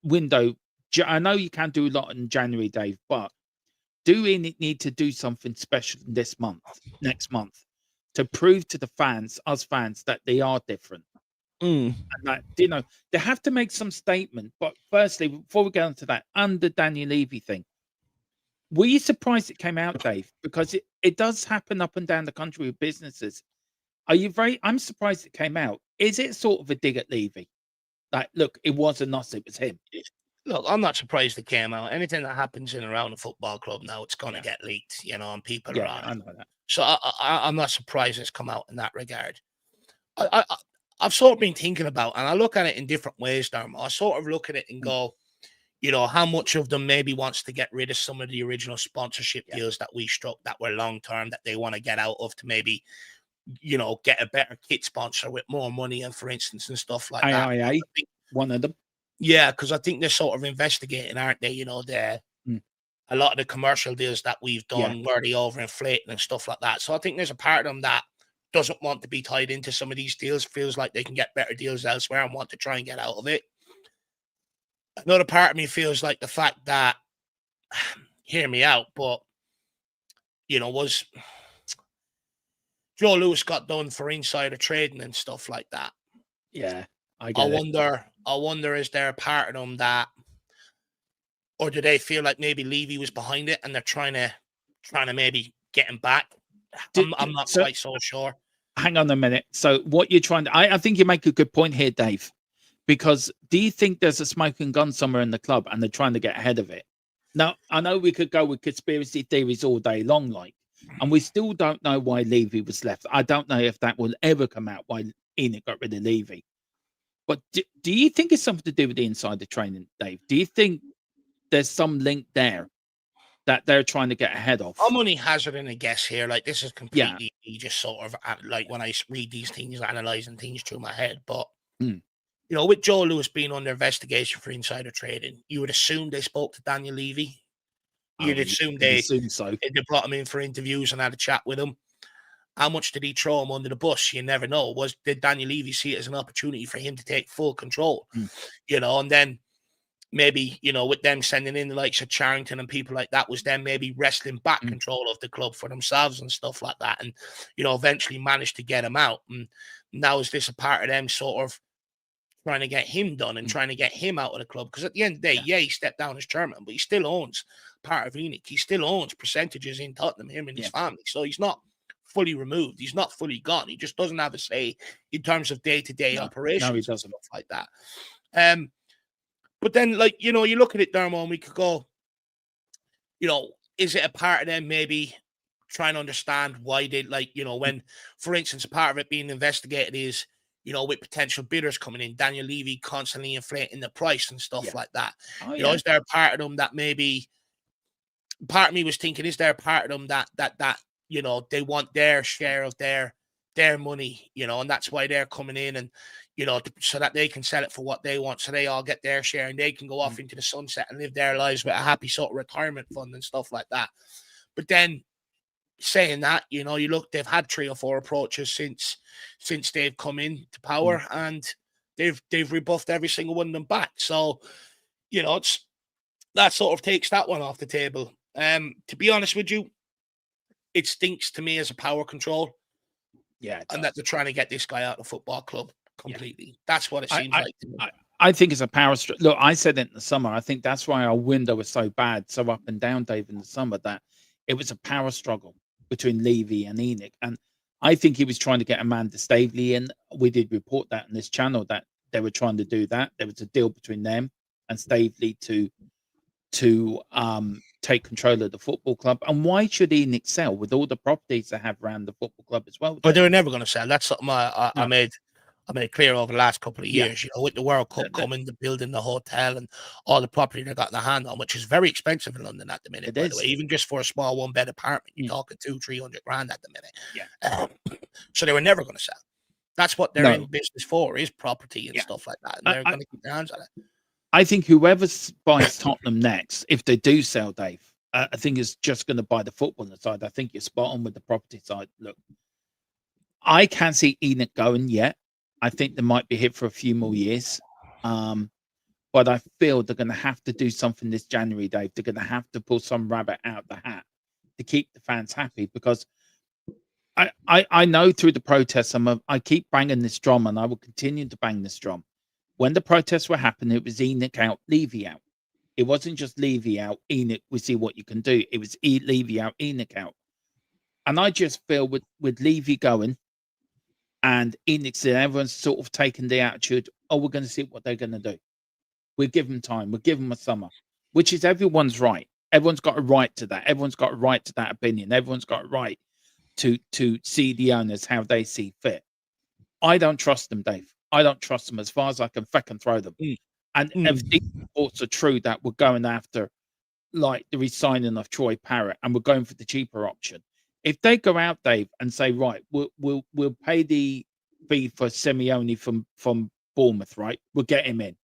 window? I know you can't do a lot in January, Dave, but do Enoch need to do something special next month, to prove to the fans, us fans, that they are different? And that, they have to make some statement. But firstly, before we get into that, under Daniel Levy thing, were you surprised it came out, Dave? Because it does happen up and down the country with businesses. I'm surprised it came out. Is it sort of a dig at Levy? Like, look, it wasn't us, it was him. Look, I'm not surprised it came out. Anything that happens in around the football club now, it's going to Yeah. get leaked, and people are Yeah, on I it. know that. So I'm not surprised it's come out in that regard. I've sort of been thinking about, and I look at it in different ways, Dharma. I sort of look at it and go, how much of them maybe wants to get rid of some of the original sponsorship deals that we struck that were long term that they want to get out of to maybe, get a better kit sponsor with more money and for instance and stuff like that. AIA, one of them. Yeah, because I think they're sort of investigating, aren't they? You know, a lot of the commercial deals that we've Yeah. done were they overinflating and stuff like that. So I think there's a part of them that doesn't want to be tied into some of these deals, feels like they can get better deals elsewhere and want to try and get out of it. Another part of me feels like the fact that, hear me out, but, you know, was Joe Lewis got done for insider trading and stuff like that. Yeah, I get it. I wonder, is there a part of them that, or do they feel like maybe Levy was behind it and they're trying to maybe get him back? I'm not quite so sure. Hang on a minute. So what you're trying to, I think you make a good point here, Dave, because do you think there's a smoking gun somewhere in the club and they're trying to get ahead of it? Now, I know we could go with conspiracy theories all day long, like, and we still don't know why Levy was left. I don't know if that will ever come out, why Enoch got rid of Levy. But do you think it's something to do with the insider training, Dave? Do you think there's some link there that they're trying to get ahead of? I'm only hazarding a guess here. Like, this is completely just sort of like when I read these things, analyzing things through my head. But, you know, with Joe Lewis being under investigation for insider trading, you would assume they spoke to Daniel Levy. You'd assume they brought him in for interviews and had a chat with him. How much did he throw him under the bus? You never know. Did Daniel Levy see it as an opportunity for him to take full control? You know, and then maybe, you know, with them sending in the likes of Charrington and people like that, was them maybe wrestling back control of the club for themselves and stuff like that. And, you know, eventually managed to get him out. And now is this a part of them sort of trying to get him done and trying to get him out of the club? Because at the end of the day, he stepped down as chairman, but he still owns part of Enoch. He still owns percentages in Tottenham, him and his family. So he's not fully removed. He's not fully gone. He just doesn't have a say in terms of day-to-day operations. No, he doesn't. And stuff like that. But then, like, you know, you look at it, Dermo, and we could go, you know, is it a part of them maybe trying to understand why they, like, you know, when, for instance, a part of it being investigated is, you know, with potential bidders coming in, Daniel Levy constantly inflating the price and stuff like that. You know, is there a part of them that maybe, part of me was thinking, is there a part of them that you know, they want their share of their money, you know, and that's why they're coming in and, you know, so that they can sell it for what they want. So they all get their share and they can go off into the sunset and live their lives with a happy sort of retirement fund and stuff like that. But then saying that, you know, you look, they've had 3 or 4 approaches since they've come in to power and they've rebuffed every single one of them back. So, you know, that sort of takes that one off the table. To be honest with you, it stinks to me as a power control. Yeah. And that they're trying to get this guy out of the football club completely. Yeah. That's what it seems like to me. I think it's a power struggle. Look, I said it in the summer. I think that's why our window was so bad, so up and down, Dave, in the summer, that it was a power struggle between Levy and Enoch. And I think he was trying to get Amanda Stavely in. We did report that on this channel that they were trying to do that. There was a deal between them and Stavely to take control of the football club. And why should Enoch sell with all the properties they have around the football club as well? But they were never going to sell. That's something I made clear over the last couple of years. You know, with the World Cup coming, the building the hotel and all the property they got in their hand on, which is very expensive in London at the minute. By the way, even just for a small 1-bed apartment, you're talking 200-300 grand at the minute. So they were never going to sell. That's what they're in business for, is property and stuff like that. And they're going to keep their hands on it. I think whoever buys Tottenham next, if they do sell, Dave, I think is just going to buy the footballing side. I think you're spot on with the property side. Look, I can't see Enoch going yet. I think they might be hit for a few more years. But I feel they're going to have to do something this January, Dave. They're going to have to pull some rabbit out the hat to keep the fans happy, because I know through the protests, I keep banging this drum, and I will continue to bang this drum. When the protests were happening, it was Enoch out, Levy out. It wasn't just Levy out, Enoch, we see what you can do. It was Levy out, Enoch out. And I just feel with Levy going and Enoch, everyone's sort of taken the attitude, oh, we're going to see what they're going to do. We'll give them time. We'll give them a summer, which is everyone's right. Everyone's got a right to that. Everyone's got a right to that opinion. Everyone's got a right to see the owners how they see fit. I don't trust them, Dave. I don't trust them as far as I can fucking throw them. And if these reports are true that we're going after, like, the resigning of Troy Parrott, and we're going for the cheaper option, if they go out, Dave, and say, right, we'll pay the fee for Simeone from Bournemouth, right? We'll get him in,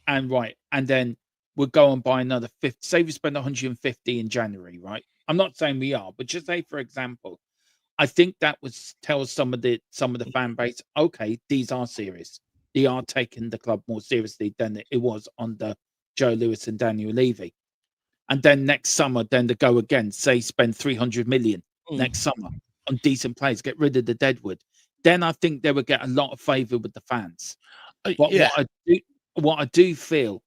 and then we'll go and buy another 50. Say we spend 150 in January, right? I'm not saying we are, but just say for example, I think that was tells some of the fan base, okay, these are serious. They are taking the club more seriously than it was under Joe Lewis and Daniel Levy. And then next summer, then to go again, say spend 300 million next summer on decent players, get rid of the deadwood. Then I think they would get a lot of favour with the fans. But Yeah. what I do feel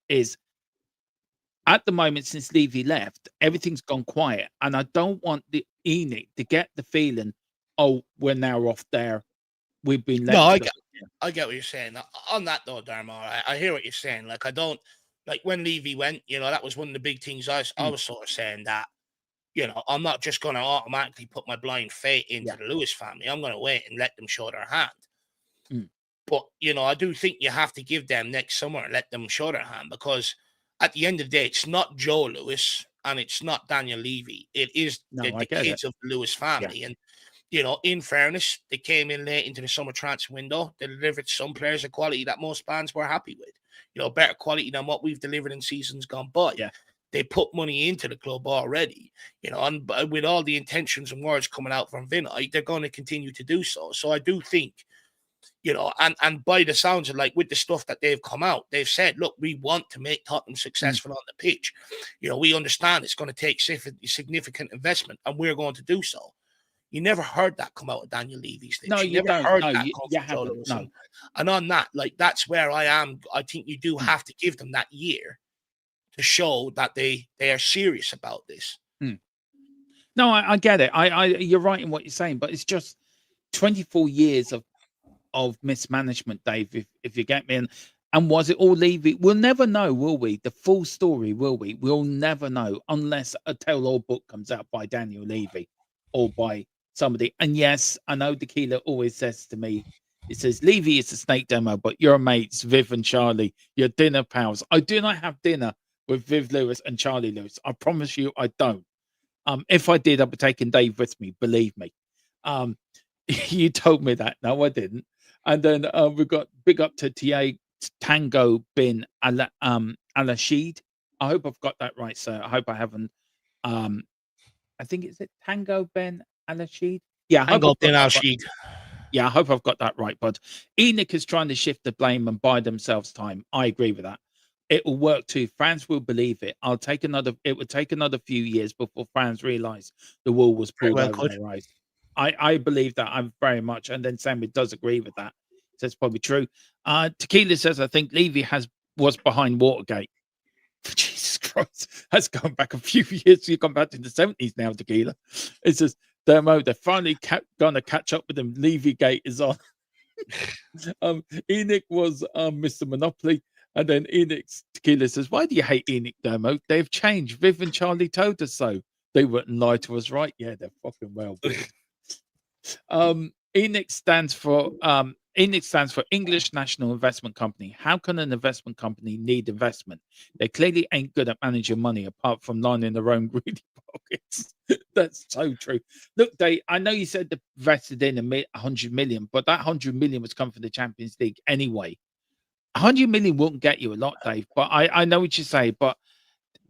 is at the moment since Levy left, everything's gone quiet, and I don't want the Enoch to get the feeling, oh, we're now off there. We've been let. No, to I the- get what you're saying. On that though, Dharma, I hear what you're saying. Like I don't like when Levy went, you know, that was one of the big things I was sort of saying that, you know, I'm not just going to automatically put my blind faith into the Lewis family. I'm going to wait and let them show their hand. But, you know, I do think you have to give them next summer and let them show their hand, because at the end of the day, it's not Joe Lewis and it's not Daniel Levy. It is the kids of the Lewis family. And, you know, in fairness, they came in late into the summer transfer window. They delivered some players of quality that most fans were happy with. You know, better quality than what we've delivered in seasons gone by. Yeah. They put money into the club already, you know, and with all the intentions and words coming out from Vinay, they're going to continue to do so. So I do think, you know, and by the sounds of like with the stuff that they've come out, they've said, look, we want to make Tottenham successful on the pitch. You know, we understand it's going to take significant investment, and we're going to do so. You never heard that come out of Daniel Levy's lips. No, you never don't. heard No, that you come from Joe haven't. Lewis. No. And on that, like, that's where I am. I think you do have to give them that year to show that they are serious about this. No, I get it. You're right in what you're saying, but it's just 24 years of mismanagement, Dave. If you get me, and was it all Levy? We'll never know, will we? The full story, will we? We'll never know unless a tell-all book comes out by Daniel Levy or by somebody. And yes, I know Tequila always says to me, it says Levy is a snake demo, but your mates Viv and Charlie, your dinner pals. I do not have dinner with Viv Lewis and Charlie Lewis. I promise you, I don't. If I did, I'd be taking Dave with me. Believe me. You told me that. No, I didn't. And then we've got big up to TA Tango bin Alashid. I hope I've got that right, sir. I hope I haven't. I think it's Tango Ben Alashid. Yeah, I hope Yeah, I hope I've got that right, bud. Enoch is trying to shift the blame and buy themselves time. I agree with that. It will work too. Fans will believe it. It would take another few years before fans realize the wool was pulled over their eyes. I believe that. I'm very much. And then Sammy does agree with that. So it's probably true. Tequila says, I think Levy was behind Watergate. Jesus Christ. That's gone back a few years. You've gone back to the 70s now, Tequila. It says, they're finally going to catch up with them. Levy Gate is on. Enoch was Mr. Monopoly. And then Enoch's Tequila says, why do you hate Enoch, Dermo? They've changed. Viv and Charlie told us so. They wouldn't lie to us, right? Yeah, they're fucking well. Enoch stands for English National Investment Company. How can an investment company need investment? They clearly ain't good at managing money apart from lining their own greedy pockets. That's so true. Look, Dave, I know you said they vested in 100 million, but that 100 million was come from the Champions League anyway. 100 million won't get you a lot, Dave, but I know what you say. But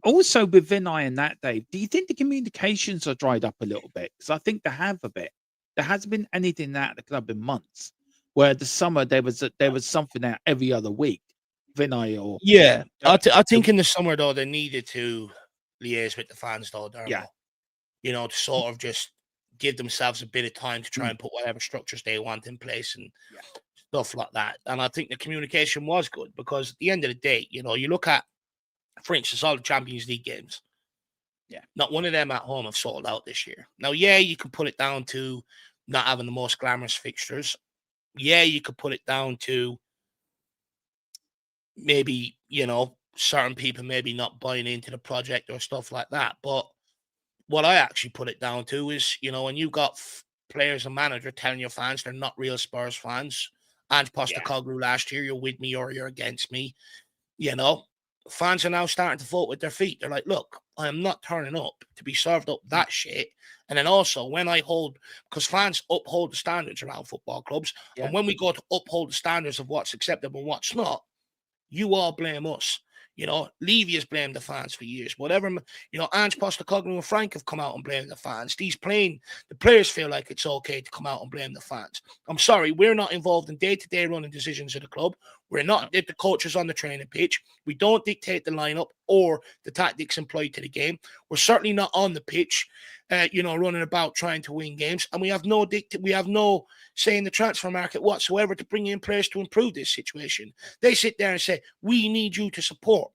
also with Vinay and that, Dave, do you think the communications are dried up a little bit? Because I think they have a bit. There hasn't been anything at the club in months. Where the summer there was something out every other week. Vinay or I think in the summer though they needed to liaise with the fans though, Dermo. You know, to sort of just give themselves a bit of time to try and put whatever structures they want in place and stuff like that. And I think the communication was good because at the end of the day, you know, you look at, for instance, all the Champions League games. Not one of them at home have sold out this year. Now, you can put it down to not having the most glamorous fixtures. You could put it down to maybe, you know, certain people maybe not buying into the project or stuff like that. But what I actually put it down to is, you know, when you've got players and manager telling your fans they're not real Spurs fans, and Postecoglou last year, you're with me or you're against me, you know, fans are now starting to vote with their feet. They're like, look, I am not turning up to be served up that shit. And then also when because fans uphold the standards around football clubs, and when we go to uphold the standards of what's acceptable and what's not, you all blame us. You know, Levy has blamed the fans for years. Whatever, you know, Ange Postecoglou and Frank have come out and blamed the fans. The players feel like it's okay to come out and blame the fans. I'm sorry, we're not involved in day-to-day running decisions of the club. We're not the coaches on the training pitch. We don't dictate the lineup or the tactics employed to the game. We're certainly not on the pitch, you know, running about trying to win games. And we have no say in the transfer market whatsoever to bring in players to improve this situation. They sit there and say, we need you to support.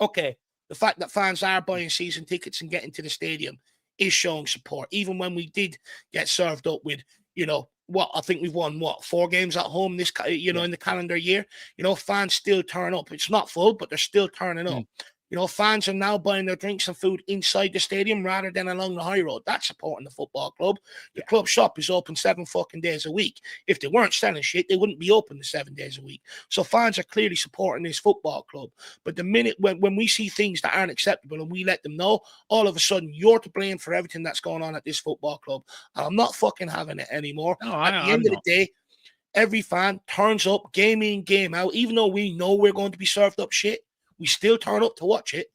Okay, the fact that fans are buying season tickets and getting to the stadium is showing support. Even when we did get served up with, you know, I think we've won 4 games at home this, you know, in the calendar year. You know, fans still turn up. It's not full, but they're still turning up. You know, fans are now buying their drinks and food inside the stadium rather than along the high road. That's supporting the football club. The club shop is open 7 fucking days a week. If they weren't selling shit, they wouldn't be open the 7 days a week. So fans are clearly supporting this football club. But the minute when we see things that aren't acceptable and we let them know, all of a sudden you're to blame for everything that's going on at this football club. And I'm not fucking having it anymore. At the end of the day, every fan turns up game in, game out, even though we know we're going to be served up shit. We still turn up to watch it.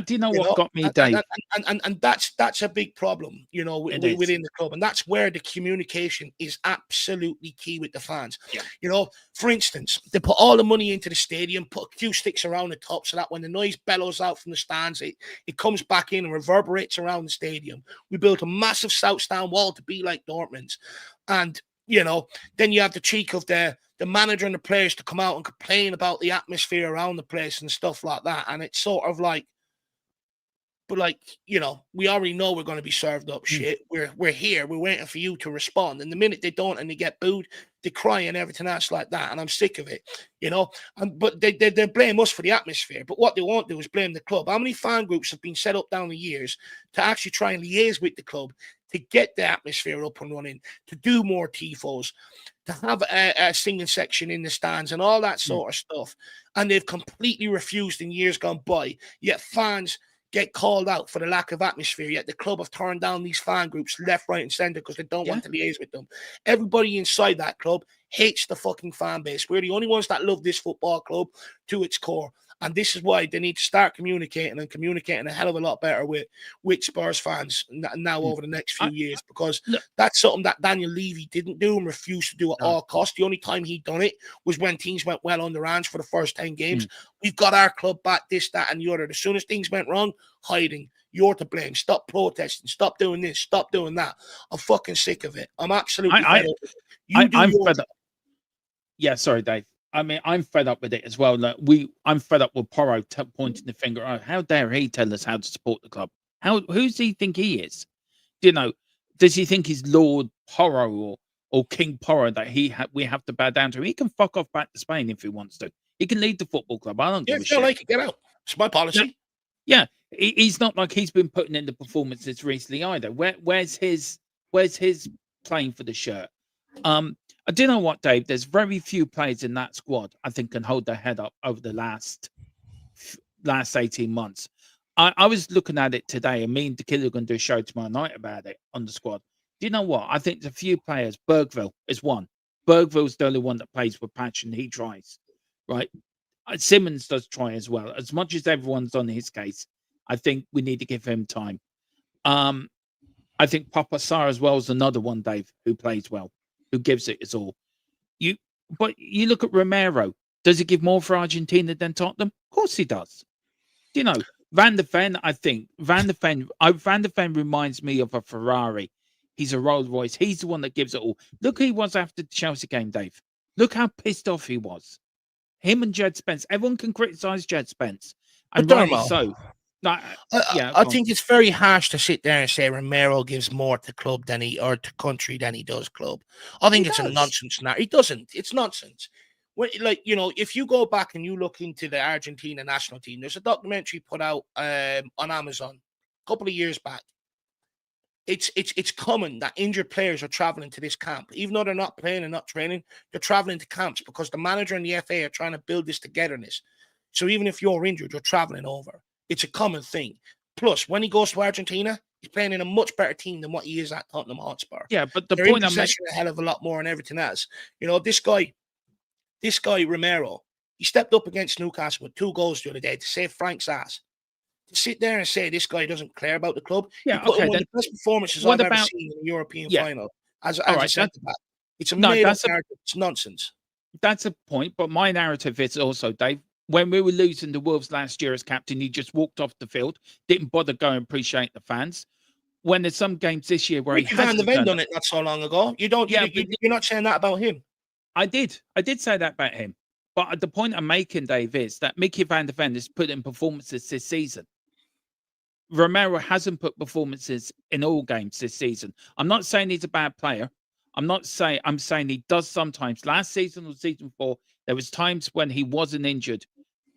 Do you know what got me, Dave? And that's a big problem, you know, within the club. And that's where the communication is absolutely key with the fans. Yeah. You know, for instance, they put all the money into the stadium, put a few sticks around the top so that when the noise bellows out from the stands, it comes back in and reverberates around the stadium. We built a massive south stand wall to be like Dortmund's. And, you know, then you have the cheek of the manager and the players to come out and complain about the atmosphere around the place and stuff like that. And it's sort of like, but like, you know, we already know we're going to be served up shit. We're here. We're waiting for you to respond. And the minute they don't and they get booed, they cry and everything else like that. And I'm sick of it, you know. But they blame us for the atmosphere. But what they won't do is blame the club. How many fan groups have been set up down the years to actually try and liaise with the club to get the atmosphere up and running, to do more tifos, to have a singing section in the stands and all that sort of stuff? And they've completely refused in years gone by. Yet fans get called out for the lack of atmosphere, yet the club have turned down these fan groups left, right, and centre because they don't want to liaise with them. Everybody inside that club hates the fucking fan base. We're the only ones that love this football club to its core. And this is why they need to start communicating a hell of a lot better with Spurs fans now over the next few years, because that's something that Daniel Levy didn't do and refused to do at all costs. The only time he done it was when teams went well under Ange for the first 10 games. We've got our club back, this, that, and the other. As soon as things went wrong, hiding. You're to blame. Stop protesting. Stop doing this. Stop doing that. I'm fucking sick of it. I'm absolutely fed up with it. I'm fed up. Yeah, sorry, Dave. I mean, I'm fed up with it as well. Like, I'm fed up with Porro pointing the finger. Oh, how dare he tell us how to support the club? Who's he think he is? You know, does he think he's Lord Porro or King Porro that we have to bow down to? He can fuck off back to Spain if he wants to. He can lead the football club. I don't give a shit. Like it, get out. It's my policy. Yeah, he's not like he's been putting in the performances recently either. Where's his playing for the shirt? I do know what, Dave. There's very few players in that squad I think can hold their head up over the last 18 months. I was looking at it today, and me and Tequila are going to do a show tomorrow night about it on the squad. Do you know what? I think there's a few players. Bergville is one. Bergville's the only one that plays with passion. He tries, right? Simmons does try as well. As much as everyone's on his case, I think we need to give him time. I think Papa Sarr as well is another one, Dave, who plays well, who gives it his all. But you look at Romero. Does he give more for Argentina than Tottenham? Of course he does. You know, Van der Ven, I think. Van der Ven reminds me of a Ferrari. He's a Rolls Royce. He's the one that gives it all. Look who he was after the Chelsea game, Dave. Look how pissed off he was. Him and Jed Spence. Everyone can criticise Jed Spence. And rightly so. I think it's very harsh to sit there and say Romero gives more to club or to country than he does club. I think it's a nonsense now. He doesn't. It's nonsense. Like, you know, if you go back and you look into the Argentina national team, there's a documentary put out on Amazon a couple of years back. It's common that injured players are traveling to this camp, even though they're not playing and not training. They're traveling to camps because the manager and the FA are trying to build this togetherness. So even if you're injured, you're traveling over. It's a common thing. Plus, when he goes to Argentina, he's playing in a much better team than what he is at Tottenham Hotspur. Yeah, but the They're point in I'm making, a hell of a lot more and everything else. You know, this guy Romero, He stepped up against Newcastle with 2 goals the other day to save Frank's ass. To sit there and say this guy doesn't care about the club, Yeah, he put in okay, one then of the best performances what I've ever about seen in a European yeah, final as all a right, centre back. It's a no, made up narrative. It's nonsense. that's a point, but my narrative is also, Dave, when we were losing the Wolves last year as captain, he just walked off the field, didn't bother going and appreciate the fans. When there's some games this year where he Mickey Van der hasn't Ven turned done up, it not so long ago. You don't. yeah, but You're not saying that about him. I did say that about him. But the point I'm making, Dave, is that Mickey Van der Ven has put in performances this season. Romero hasn't put performances in all games this season. I'm not saying he's a bad player. I'm saying he does sometimes. Last season or season 4, there was times when he wasn't injured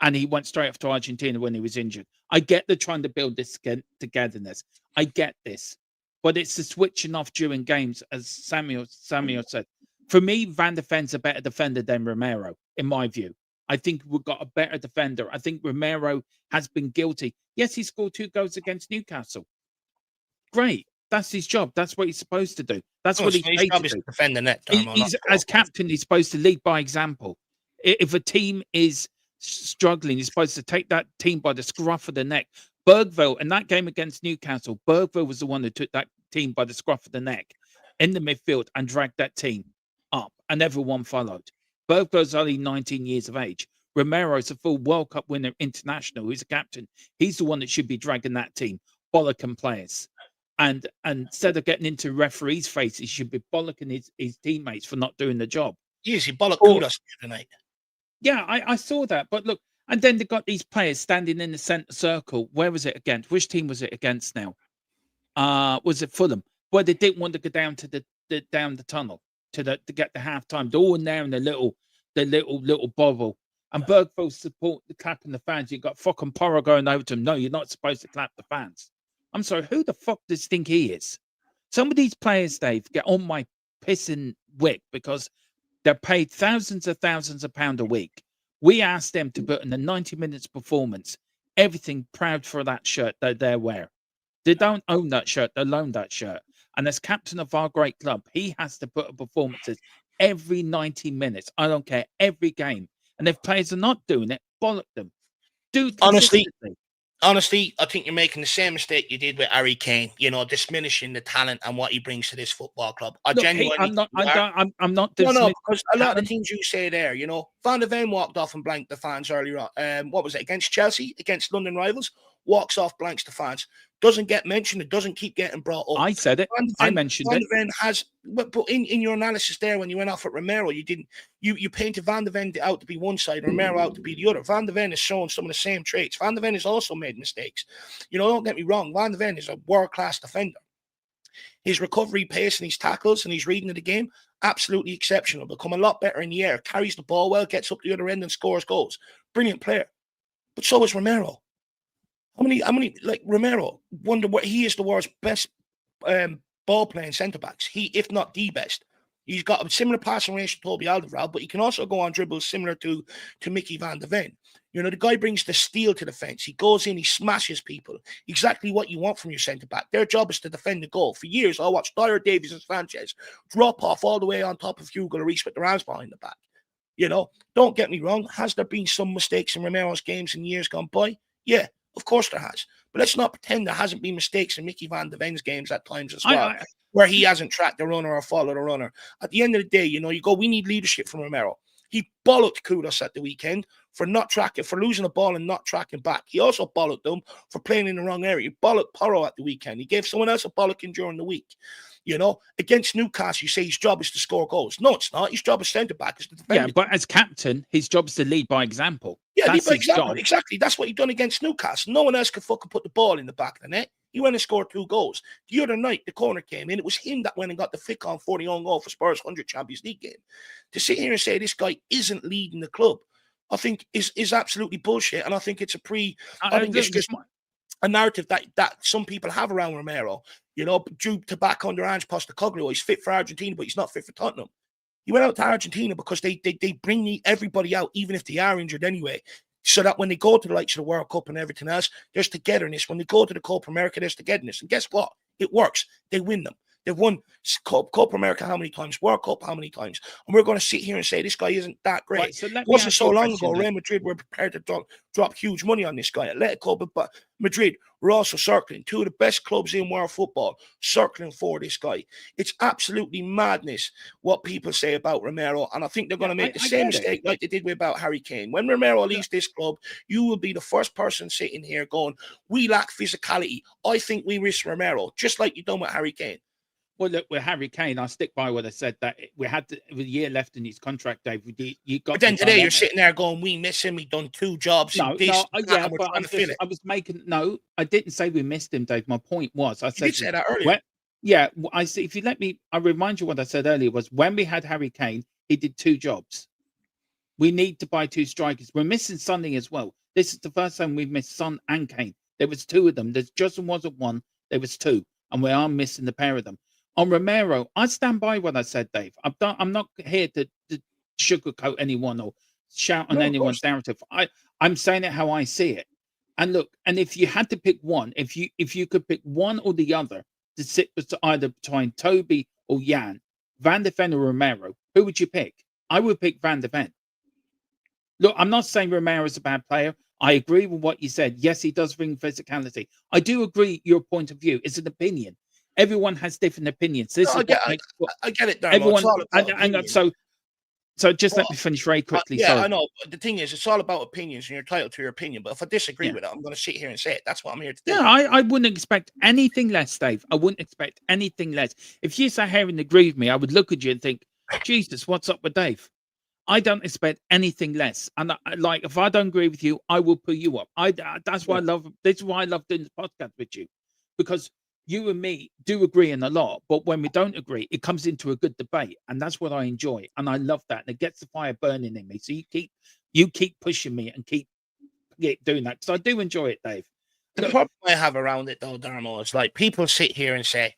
and he went straight off to Argentina when he was injured. I get the trying to build this togetherness. I get this. But it's the switching off during games, as Samuel said. For me, Van der Ven's a better defender than Romero, in my view. I think we've got a better defender. I think Romero has been guilty. Yes, he scored 2 goals against Newcastle. Great. That's his job. That's what he's supposed to do. That's what he's his paid job to is do. to defend the net. He's as captain, he's supposed to lead by example. If a team is struggling, he's supposed to take that team by the scruff of the neck. Bergville, in that game against Newcastle, Bergville was the one who took that team by the scruff of the neck in the midfield and dragged that team up, and everyone followed. Bergville's only 19 years of age. Romero's a full World Cup winner international. Who's a captain. He's the one that should be dragging that team, bollocking players. And instead of getting into referees' faces, he should be bollocking his teammates for not doing the job. Yes, he bollocked Kudos tonight. Yeah, I saw that. But look, and then they got these players standing in the centre circle. Where was it against? Which team was it against now? Was it Fulham? Where they didn't want to go down to the down the tunnel to get the half time. They're all in there in the little bubble. And Bergville support the clapping the fans. You got fucking Porro going over to him. No, you're not supposed to clap the fans. I'm sorry, who the fuck does he think he is? Some of these players, Dave, get on my pissing wick because they're paid thousands of pounds a week. We asked them to put in a 90 minutes performance, everything proud for that shirt that they wear. They don't own that shirt, they loan that shirt. And as captain of our great club, he has to put up performances every 90 minutes. I don't care, every game. And if players are not doing it, bollock them. Do it Honestly, I think you're making the same mistake you did with Harry Kane. You know, diminishing the talent and what he brings to this football club. I'm not. No, because a lot of the things you say there, you know, Van der Ven walked off and blanked the fans earlier on. What was it, against Chelsea, against London rivals? Walks off, blanks the fans. Doesn't get mentioned. It doesn't keep getting brought up. I said it. I mentioned Van it. der Ven has, but in your analysis there, when you went off at Romero, you didn't. You painted Van der Ven out to be one side, Romero out to be the other. Van der Ven is showing some of the same traits. Van der Ven has also made mistakes. You know, don't get me wrong. Van der Ven is a world-class defender. His recovery pace and his tackles and his reading of the game, absolutely exceptional. Become a lot better in the air. Carries the ball well, gets up the other end and scores goals. Brilliant player. But so is Romero. How many, like Romero, wonder what he is the world's best ball playing centre backs. He, if not the best. He's got a similar passing range to Toby Alderweireld, but he can also go on dribbles similar to Mickey Van der Ven. You know, the guy brings the steel to the fence. He goes in, he smashes people. Exactly what you want from your centre back. Their job is to defend the goal. For years, I watched Dyer, Davies, and Sanchez drop off all the way on top of Hugo Lloris with their arms behind the back. You know, don't get me wrong. Has there been some mistakes in Romero's games in years gone by? Yeah. Of course there has. But let's not pretend there hasn't been mistakes in Mickey Van der Ven's games at times as well, where he hasn't tracked the runner or followed the runner. At the end of the day, you know, you go, we need leadership from Romero. He bollocked Kudos at the weekend for not tracking, for losing the ball and not tracking back. He also bollocked them for playing in the wrong area. He bollocked Porro at the weekend. He gave someone else a bollocking during the week. You know, against Newcastle, you say his job is to score goals. No, it's not. His job as centre-back is to defend. Yeah, but as captain, his job is to lead by example. Yeah, lead by example. Exactly. That's what he done against Newcastle. No one else could fucking put the ball in the back of the net. He went and scored 2 goals. The other night, the corner came in. It was him that went and got the flick on 40-own goal for Spurs' 100 Champions League game. To sit here and say this guy isn't leading the club, I think is absolutely bullshit. And I think it's I think it's just a narrative that some people have around Romero. You know, due to back under Ange Postecoglou, he's fit for Argentina, but he's not fit for Tottenham. He went out to Argentina because they bring everybody out, even if they are injured anyway, so that when they go to the likes of the World Cup and everything else, there's togetherness. When they go to the Copa America, there's togetherness. And guess what? It works. They win them. They've won Copa America how many times? World Cup how many times? And we're going to sit here and say this guy isn't that great. Right, so let It me wasn't ask so you a long question ago then. Real Madrid were prepared to drop huge money on this guy. Atletico, but Madrid were also circling. Two of the best clubs in world football circling for this guy. It's absolutely madness what people say about Romero, and I think they're going to make the same mistake like they did about Harry Kane. When Romero leaves this club, you will be the first person sitting here going, we lack physicality. I think we risk Romero, just like you done with Harry Kane. Well, look, with Harry Kane, I stick by what I said, that we had a year left in his contract, Dave. You got. But then today you're sitting there going, we miss him. We've done 2 jobs. No, yeah, but I was making, no, I didn't say we missed him, Dave. My point was, I said, you did say that earlier. I see. If you let me, I remind you what I said earlier was when we had Harry Kane, he did 2 jobs. We need to buy 2 strikers. We're missing Sonny as well. This is the first time we've missed Son and Kane. There was 2 of them. There just wasn't one. There was 2, and we are missing the pair of them. On Romero, I stand by what I said, Dave. I'm not here to sugarcoat anyone or shout on anyone's narrative. I'm saying it how I see it. And look, and if you had to pick one, if you could pick one or the other to sit either between Toby or Jan, Van de Ven or Romero, who would you pick? I would pick Van de Ven. Look, I'm not saying Romero's a bad player. I agree with what you said. Yes, he does bring physicality. I do agree your point of view. It's an opinion. Everyone has different opinions. I get it, Darren. Everyone, so just let me finish very quickly. I know. But the thing is, it's all about opinions, and you're entitled to your opinion. But if I disagree with it, I'm going to sit here and say it. That's what I'm here to do. Yeah, I wouldn't expect anything less, Dave. I wouldn't expect anything less. If you sat here and agreed with me, I would look at you and think, Jesus, what's up with Dave? I don't expect anything less. And like, if I don't agree with you, I will put you up. That's why I love. This is why I love doing this podcast with you, because you and me do agree in a lot, but when we don't agree, it comes into a good debate, and that's what I enjoy, and I love that, and it gets the fire burning in me. So you keep pushing me and keep doing that, because I do enjoy it, Dave. The problem I have around it, though, Darmo, is like people sit here and say,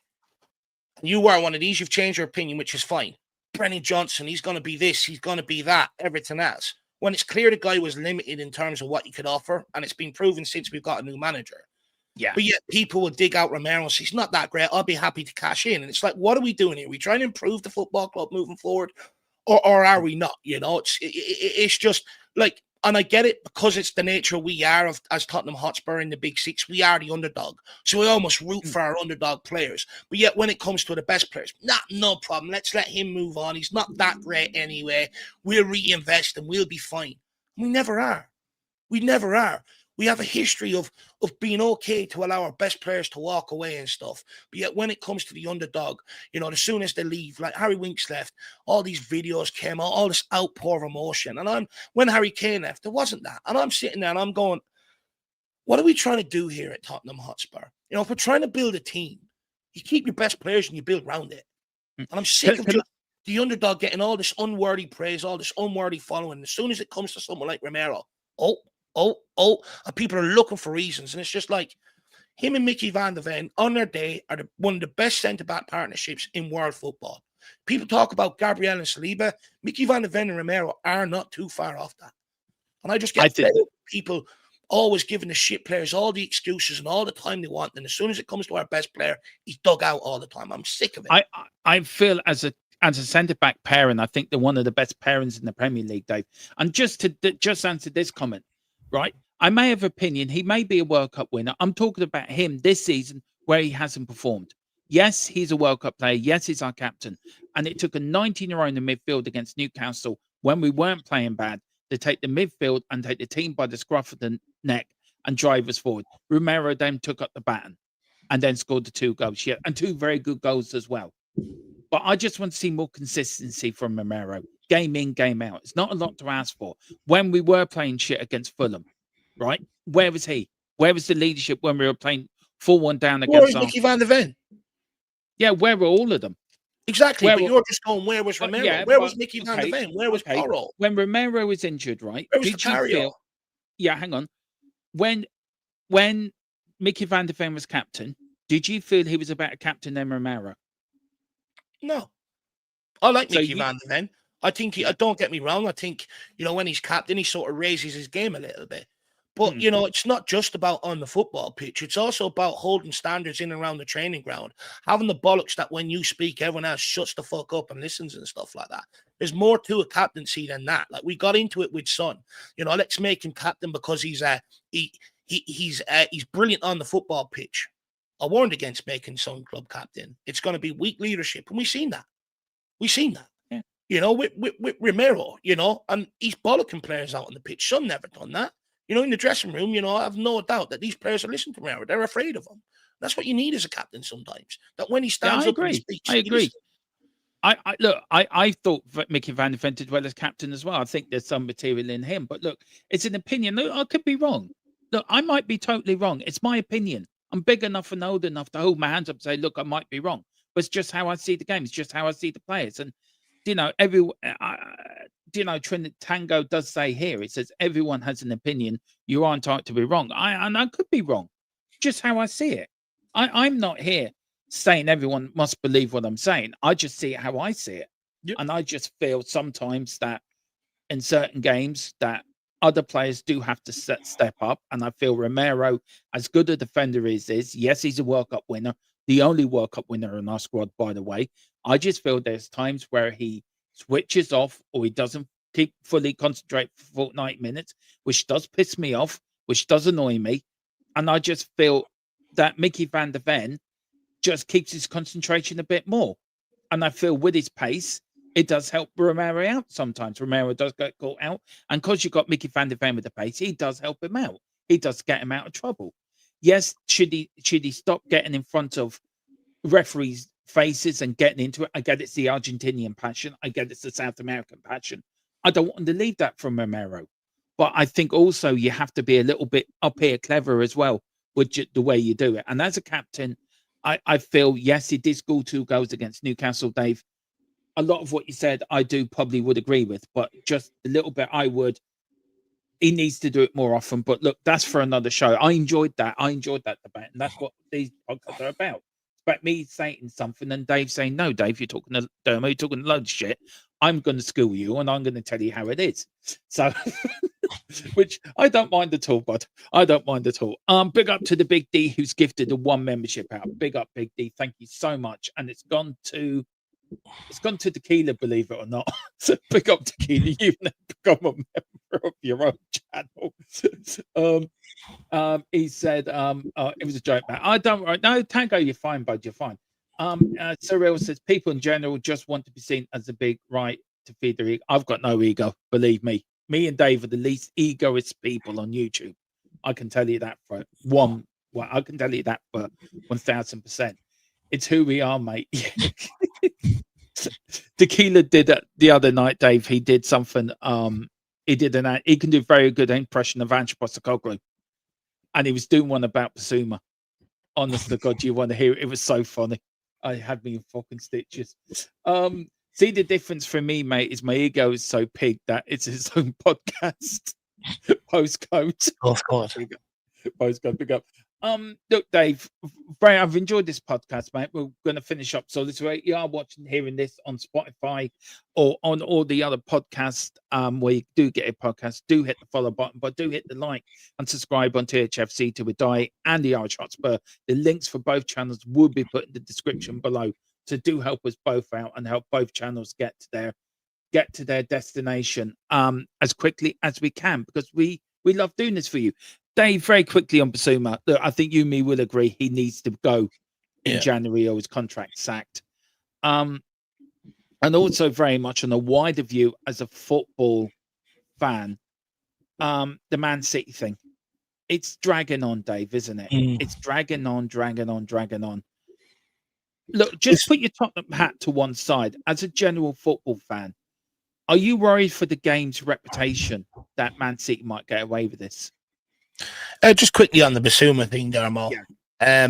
"You are one of these. You've changed your opinion, which is fine. Brennan Johnson, he's going to be this, he's going to be that, everything else." When it's clear the guy was limited in terms of what he could offer, and it's been proven since we've got a new manager. Yeah. But yet people will dig out Romero and say, he's not that great. I'll be happy to cash in. And it's like, what are we doing here? Are we trying to improve the football club moving forward? Or are we not? You know, it's just like, and I get it because it's the nature we are as Tottenham Hotspur in the Big Six. We are the underdog. So we almost root for our underdog players. But yet when it comes to the best players, no problem. Let's let him move on. He's not that great anyway. We'll reinvest and we'll be fine. We never are. We never are. We have a history of being okay to allow our best players to walk away and stuff. But yet when it comes to the underdog, you know, as soon as they leave, like Harry Winks left, all these videos came out, all this outpour of emotion. And when Harry Kane left, there wasn't that. And I'm sitting there and I'm going, what are we trying to do here at Tottenham Hotspur? You know, if we're trying to build a team, you keep your best players and you build around it. And I'm sick of just the underdog getting all this unworthy praise, all this unworthy following. As soon as it comes to someone like Romero, and people are looking for reasons. And it's just like him and Mickey Van de Ven on their day are one of the best centre-back partnerships in world football. People talk about Gabriel and Saliba. Mickey Van de Ven and Romero are not too far off that. And I just get people always giving the shit players all the excuses and all the time they want. And as soon as it comes to our best player, he's dug out all the time. I'm sick of it. I feel as a centre-back parent, I think they're one of the best parents in the Premier League, Dave. And just to answer this comment, right? I may have opinion. He may be a World Cup winner. I'm talking about him this season where he hasn't performed. Yes, he's a World Cup player. Yes, he's our captain. And it took a 19-year-old in the midfield against Newcastle when we weren't playing bad to take the midfield and take the team by the scruff of the neck and drive us forward. Romero then took up the baton and then scored the 2 goals. Yeah, and 2 very good goals as well. But I just want to see more consistency from Romero. Game in, game out. It's not a lot to ask for. When we were playing shit against Fulham, right? Where was he? Where was the leadership when we were playing 4-1 down against Where was Mickey Van de Ven? Yeah, where were all of them? Exactly, but you're just going, where was Romero? Yeah, where was Mickey Van de Ven? Where was Porro? When Romero was injured, right? Where was Tario? Yeah, hang on. When Mickey Van de Ven was captain, did you feel he was a better captain than Romero? No. I like Mickey Van de Ven. I think don't get me wrong. I think, you know, when he's captain, he sort of raises his game a little bit. But, you know, it's not just about on the football pitch. It's also about holding standards in and around the training ground, having the bollocks that when you speak, everyone else shuts the fuck up and listens and stuff like that. There's more to a captaincy than that. Like, we got into it with Son. You know, let's make him captain because he's brilliant on the football pitch. I warned against making Son club captain. It's going to be weak leadership. And we've seen that. Yeah. You know, with Romero, you know, and he's bollocking players out on the pitch. Son never done that. You know, in the dressing room, you know, I have no doubt that these players are listening to Romero. They're afraid of him. That's what you need as a captain sometimes. That when he stands up and speaks, I agree. I thought Mickey Van de Ven did well as captain as well. I think there's some material in him. But look, it's an opinion. Look, I could be wrong. Look, I might be totally wrong. It's my opinion. I'm big enough and old enough to hold my hands up and say, look, I might be wrong. But it's just how I see the game. It's just how I see the players. And, you know, Tango does say here, it says everyone has an opinion. You are entitled to be wrong. And I could be wrong. Just how I see it. I'm not here saying everyone must believe what I'm saying. I just see it how I see it. Yep. And I just feel sometimes that in certain games that other players do have to step up. And I feel Romero, as good a defender as is, yes, he's a World Cup winner, the only World Cup winner in our squad, by the way. I just feel there's times where he switches off or he doesn't fully concentrate for 49 minutes, which does piss me off, which does annoy me. And I just feel that Mickey Van de Ven just keeps his concentration a bit more. And I feel with his pace, it does help Romero out sometimes. Romero does get caught out. And because you've got Mickey Van de Ven with the pace, he does help him out. He does get him out of trouble. Yes, should he stop getting in front of referees' faces and getting into it? I get it's the Argentinian passion. I get it's the South American passion. I don't want to leave that from Romero. But I think also you have to be a little bit up here clever as well with the way you do it. And as a captain, I feel, yes, he did score 2 goals against Newcastle, Dave. A lot of what you said, I probably would agree with, but just a little bit, he needs to do it more often. But look, that's for another show. I enjoyed that debate. And that's what these podcasts are about. It's about me saying something and Dave saying, no, Dave, you're talking to Dermo, you're talking a load of shit. I'm going to school you and I'm going to tell you how it is. So, which I don't mind at all, bud. I don't mind at all. Big up to the Big D who's gifted the 1 membership out. Big up, Big D. Thank you so much. And it's gone to Tequila, believe it or not. So big up Tequila. You've now become a member of your own channel. He said, it was a joke, man. I don't right. No, Tango, you're fine, bud. You're fine. Cyril says people in general just want to be seen as a big right to feed their ego. I've got no ego, believe me. Me and Dave are the least egoist people on YouTube. I can tell you that for 1000%. It's who we are, mate. Tequila did it the other night, Dave. He did something. He can do a very good impression of Ange Postecoglou, and he was doing one about Basuma. Honest to God, you want to hear it? It was so funny. I had me in fucking stitches. See, the difference for me, mate, is my ego is so big that it's his own podcast. Postcode. Of course. Postcode, big up. Look, Dave, I've enjoyed this podcast, mate. We're going to finish up. So this way, you are hearing this on Spotify or on all the other podcasts where you do get a podcast. Do hit the follow button, but do hit the like and subscribe on THFC to a die and the Irish Hotspur. The links for both channels will be put in the description below. So do help us both out and help both channels get to their destination as quickly as we can, because we love doing this for you. Dave, very quickly on Basuma, I think you and me will agree he needs to go in January or his contract sacked. And also very much on a wider view as a football fan, the Man City thing. It's dragging on, Dave, isn't it? It's dragging on. Look, just put your Tottenham hat to one side. As a general football fan, are you worried for the game's reputation that Man City might get away with this? Just quickly on the Basuma thing there, Mo. Yeah.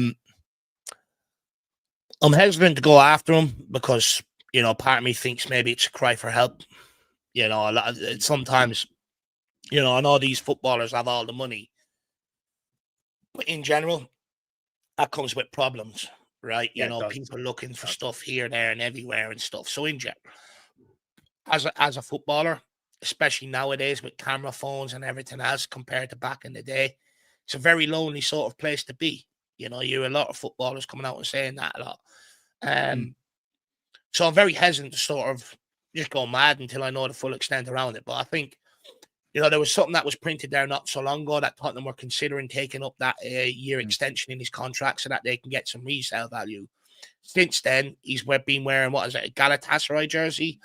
I'm hesitant to go after him because, you know, part of me thinks maybe it's a cry for help. You know, sometimes, you know, I know these footballers have all the money, but in general, that comes with problems, right? You know, people looking for stuff here, there, and everywhere and stuff. So in general, as a footballer, especially nowadays with camera phones and everything else compared to back in the day. It's a very lonely sort of place to be. You know, you hear a lot of footballers coming out and saying that a lot. So I'm very hesitant to sort of just go mad until I know the full extent around it. But I think, you know, there was something that was printed there not so long ago that Tottenham were considering taking up that year extension in his contract so that they can get some resale value. Since then, he's been wearing, what is it, a Galatasaray jersey?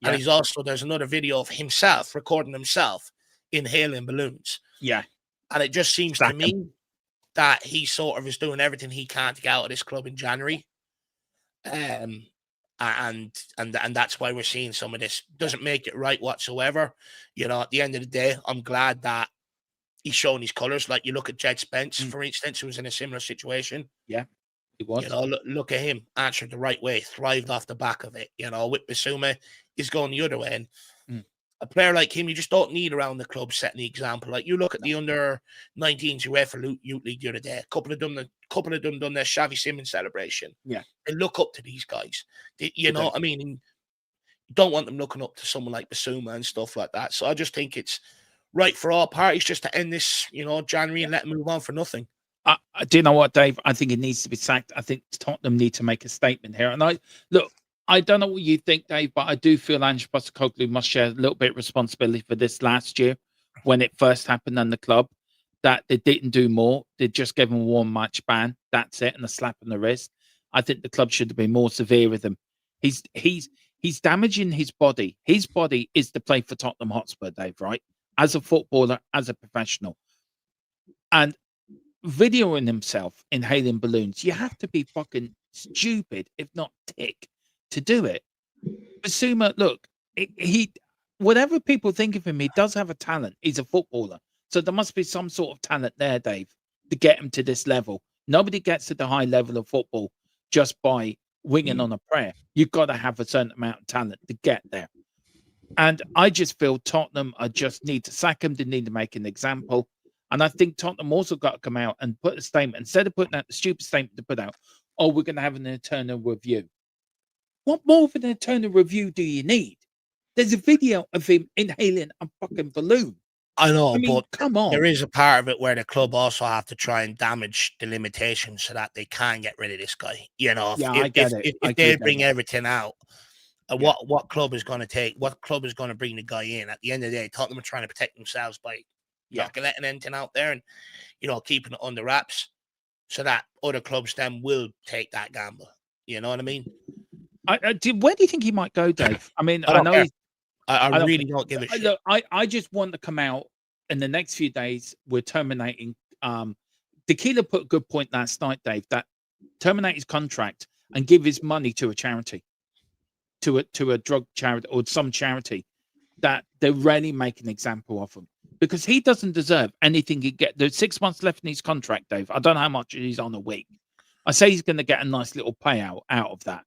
Yeah. And he's also, there's another video of himself recording himself inhaling balloons. Yeah. And it just seems to me that he sort of is doing everything he can to get out of this club in January. And that's why we're seeing some of this. Doesn't make it right whatsoever. You know, at the end of the day, I'm glad that he's showing his colours. Like you look at Jed Spence, for instance, who was in a similar situation. Yeah, he was. You know, look at him, answered the right way, thrived off the back of it. You know, with Bissouma, he's going the other way. And a player like him, you just don't need around the club setting the example. Like you look at the under-19s UEFA Youth League the other day. A couple of them done their Xavi Simons celebration. Yeah, they look up to these guys. You know what I mean? And you don't want them looking up to someone like Bissouma and stuff like that. So I just think it's right for all parties just to end this, you know, January and let them move on for nothing. Do you know what, Dave? I think it needs to be sacked. I think Tottenham need to make a statement here. And I don't know what you think, Dave, but I do feel Ange Postecoglou must share a little bit of responsibility for this last year when it first happened in the club, that they didn't do more. They just gave him a 1-match ban. That's it, and a slap on the wrist. I think the club should have been more severe with him. He's damaging his body. His body is to play for Tottenham Hotspur, Dave, right? As a footballer, as a professional. And videoing himself inhaling balloons, you have to be fucking stupid, if not tick, to do it. Bissouma, look, he whatever people think of him, he does have a talent. He's a footballer. So there must be some sort of talent there, Dave, to get him to this level. Nobody gets to the high level of football just by winging on a prayer. You've got to have a certain amount of talent to get there. And I just feel Tottenham just need to sack him. They need to make an example. And I think Tottenham also got to come out and put a statement. Instead of putting out the stupid statement to put out, oh, we're going to have an internal review. What more of an internal review do you need? There's a video of him inhaling a fucking balloon. I know, but come on. There is a part of it where the club also have to try and damage the limitations so that they can get rid of this guy. You know, if they bring everything out, what club is going to take? What club is going to bring the guy in? At the end of the day, Tottenham are trying to protect themselves by not letting anything out there and, you know, keeping it under wraps so that other clubs then will take that gamble. You know what I mean? Where do you think he might go, Dave? I mean, I really don't give a shit. Look, I just want to come out in the next few days. We're terminating. Tequila put a good point last night, Dave, that terminate his contract and give his money to a charity, to a drug charity or some charity that they're really making an example of him, because he doesn't deserve anything he get. There's 6 months left in his contract, Dave. I don't know how much he's on a week. I say he's going to get a nice little payout out of that.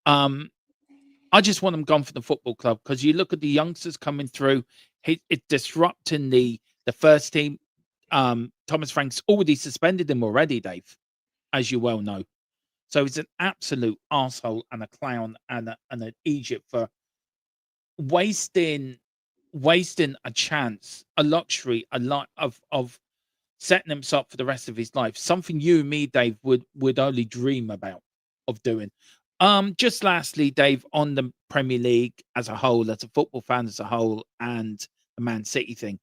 I just want him gone for the football club, because you look at the youngsters coming through. It's disrupting the first team. Thomas Frank's already suspended him already, Dave, as you well know. So he's an absolute arsehole and a clown and an Egypt for wasting a chance, a luxury, a lot of setting himself up for the rest of his life. Something you and me, Dave, would only dream about of doing. Just lastly, Dave, on the Premier League as a whole, as a football fan as a whole, and the Man City thing.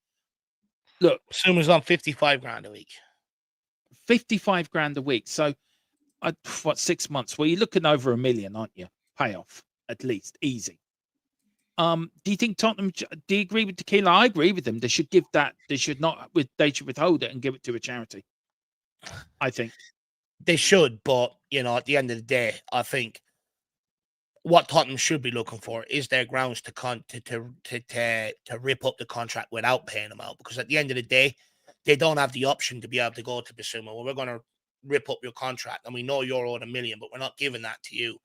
Look, Suma's on 55 grand a week. 55 grand a week. So, 6 months? Well, you're looking over $1 million, aren't you? Payoff, at least, easy. Do you think Tottenham? Do you agree with Tequila? I agree with them. They should give that. They should not. They should withhold it and give it to a charity. I think they should, but you know, at the end of the day, I think what Tottenham should be looking for is their grounds to rip up the contract without paying them out. Because at the end of the day, they don't have the option to be able to go to Bissouma. Well, we're going to rip up your contract, and we know you're owed $1 million, but we're not giving that to you.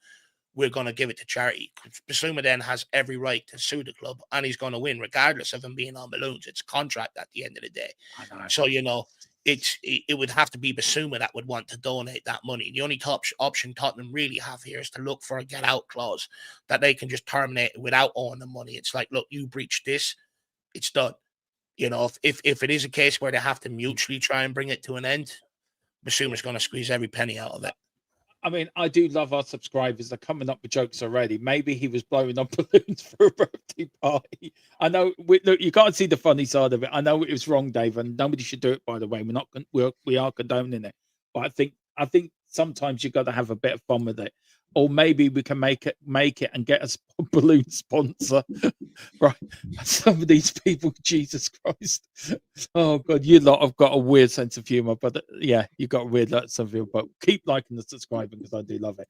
We're going to give it to charity. Bissouma then has every right to sue the club, and he's going to win, regardless of him being on balloons. It's contract at the end of the day. So, you know, it would have to be Basuma that would want to donate that money. The only top option Tottenham really have here is to look for a get out clause that they can just terminate without owing the money. It's like, look, you breached this, it's done. You know, if it is a case where they have to mutually try and bring it to an end, Basuma's going to squeeze every penny out of it. I mean, I do love our subscribers. They're coming up with jokes already. Maybe he was blowing up balloons for a birthday party. I know. Look, you can't see the funny side of it. I know it was wrong, Dave, and nobody should do it. By the way, we are condoning it. But I think sometimes you got to have a bit of fun with it. Or maybe we can make it and get a balloon sponsor. Right. Some of these people, Jesus Christ. Oh God, you lot have got a weird sense of humor, but yeah, you've got a weird sense of humor, but keep liking and subscribing because I do love it.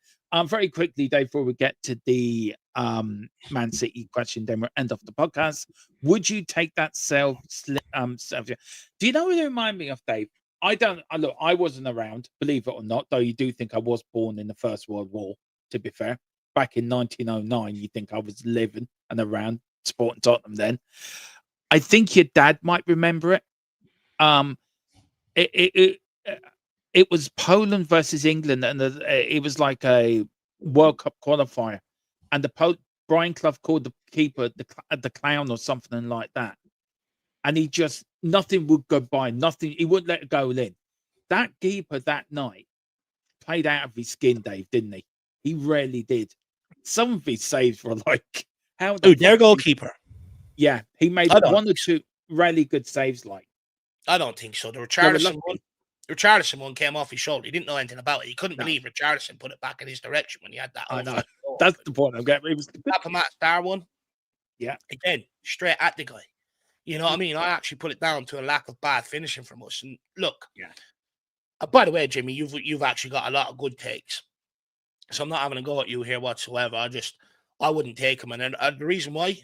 Very quickly, Dave, before we get to the Man City question, then we'll end off the podcast. Would you take that self? Do you know what it remind me of, Dave? Look, I wasn't around, believe it or not, though you do think I was born in the First World War, to be fair. Back in 1909, you think I was living and around supporting Tottenham then. I think your dad might remember it. It was Poland versus England, and it was like a World Cup qualifier. And Brian Clough called the keeper the clown or something like that. And he just, nothing would go by, nothing. He wouldn't let it go in. That keeper that night played out of his skin, Dave, didn't he? He rarely did. Some of his saves were like, how? Their goalkeeper. Yeah, he made one or two really good saves. Like, I don't think so. The Richarlison one came off his shoulder. He didn't know anything about it. He couldn't believe Richarlison put it back in his direction when he had that. I know. That's the point I'm getting. It was the Matt Star one. Yeah. Again, straight at the guy. You know what I mean? I actually put it down to a lack of bad finishing from us. And look, by the way, Jimmy, you've actually got a lot of good takes. So I'm not having a go at you here whatsoever. I wouldn't take him. And the reason why,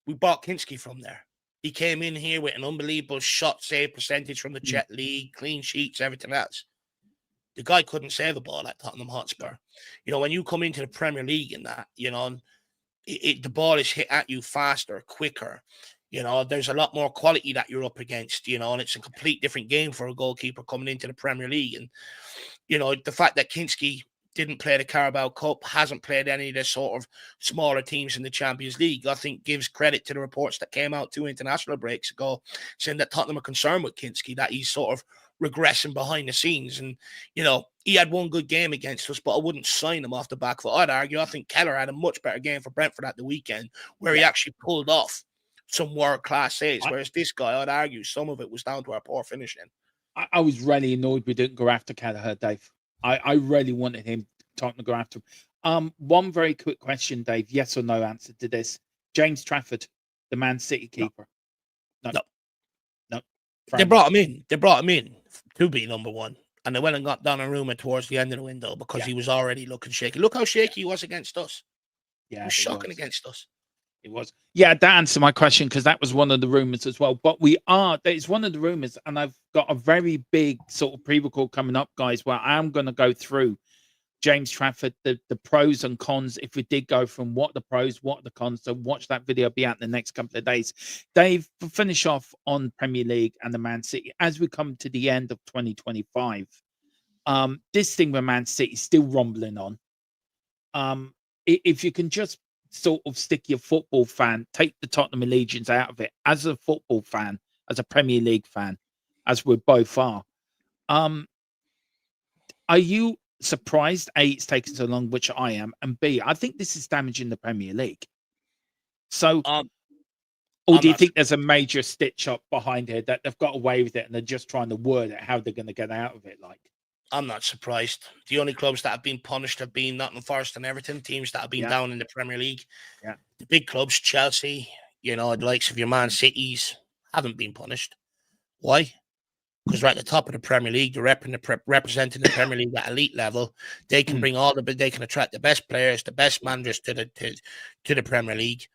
we bought Kinski from there. He came in here with an unbelievable shot save percentage from the Czech League, clean sheets, everything else. The guy couldn't save a ball at Tottenham Hotspur. You know, when you come into the Premier League and that, you know, the ball is hit at you faster, quicker. You know, there's a lot more quality that you're up against, you know, and it's a complete different game for a goalkeeper coming into the Premier League. And, you know, the fact that Kinski didn't play the Carabao Cup, hasn't played any of the sort of smaller teams in the Champions League, I think gives credit to the reports that came out 2 international breaks ago saying that Tottenham are concerned with Kinski, that he's sort of regressing behind the scenes. And, you know, he had one good game against us, but I wouldn't sign him off the back foot. I'd argue, I think Keller had a much better game for Brentford at the weekend where he actually pulled off some world-class saves, whereas this guy, I'd argue, some of it was down to our poor finishing. I was really annoyed we didn't go after Kelleher, Dave. I really wanted him to go after him. One very quick question, Dave. Yes or no answer to this. James Trafford, the Man City keeper. No. They brought him in to be number one. And they went and got Donnarumma towards the end of the window because he was already looking shaky. Look how shaky he was against us. Yeah, he was shocking against us. It was. Yeah, that answered my question because that was one of the rumors as well. But it's one of the rumors, and I've got a very big sort of pre-record coming up, guys, where I'm going to go through James Trafford, the pros and cons, if we did go from what the pros, what the cons. So watch that video, be out in the next couple of days. Dave, finish off on Premier League and the Man City. As we come to the end of 2025, this thing with Man City is still rumbling on. If you can just sort of stick your football fan, take the Tottenham allegiance out of it, as a football fan, as a Premier League fan, as we both are you surprised, A, it's taken so long, which I am, and B, I think this is damaging the Premier League. So, or do you think there's a major stitch up behind here that they've got away with it and they're just trying to word it how they're going to get out of it? Like, I'm not surprised. The only clubs that have been punished have been Nottingham Forest and Everton, teams that have been down in the Premier League. Yeah. The big clubs, Chelsea, you know, the likes of your Man Cities, haven't been punished. Why? Because they're at the top of the Premier League, they're representing the Premier League at elite level. They can bring they can attract the best players, the best managers to the Premier League.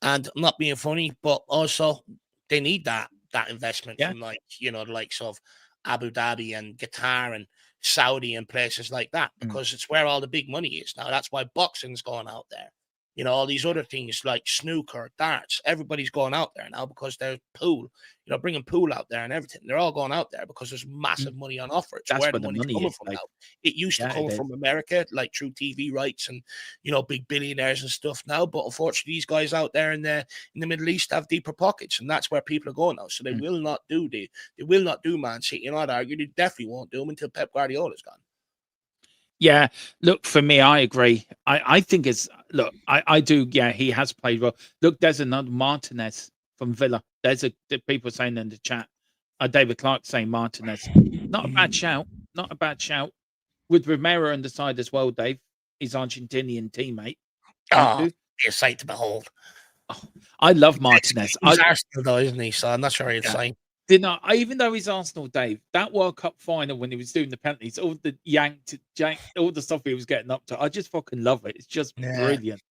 And I'm not being funny, but also they need that investment from, like, you know, the likes of Abu Dhabi and Qatar and Saudi and places like that, because it's where all the big money is now. That's why boxing's going out there. you know, all these other things like snooker, darts. Everybody's going out there now because there's pool, you know, bringing pool out there and everything. They're all going out there because there's massive money on offer. It's That's where where the the money's money coming is, from Dave. now. It used to Yeah, come it is. from America, like through TV rights and, you know, big billionaires and stuff now. But unfortunately, these guys out there in the Middle East have deeper pockets, and that's where people are going now. So they will not do they will not do Man City. And I'd argue they definitely won't do them until Pep Guardiola's gone. Yeah, look, for me, I agree. I think it's look, I do. Yeah, he has played well. Look, there's another Martinez from Villa. There's the people saying in the chat. David Clark saying Martinez. Not a bad shout. Not a bad shout. With Romero on the side as well, Dave, his Argentinian teammate. Oh, be a sight to behold. Oh, I love Martinez. He's Arsenal though, isn't he? So I'm not sure he'd sign. Did not, even though he's Arsenal, Dave, that World Cup final when he was doing the penalties, all the yanked, all the stuff he was getting up to, I just fucking love it. It's just brilliant.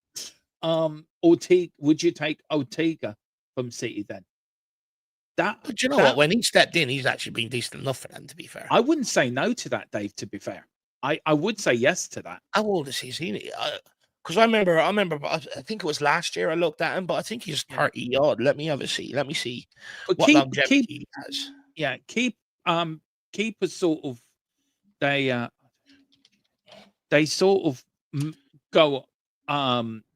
Ortega, would you take Ortega from City then? But you know what? When he stepped in, he's actually been decent enough for them, to be fair. I wouldn't say no to that, Dave, to be fair. I would say yes to that. How old is he? Because I remember, I think it was last year I looked at him, but I think he's 30 odd. Let me have a see. Let me see what longevity he has. Yeah, keepers sort of they sort of go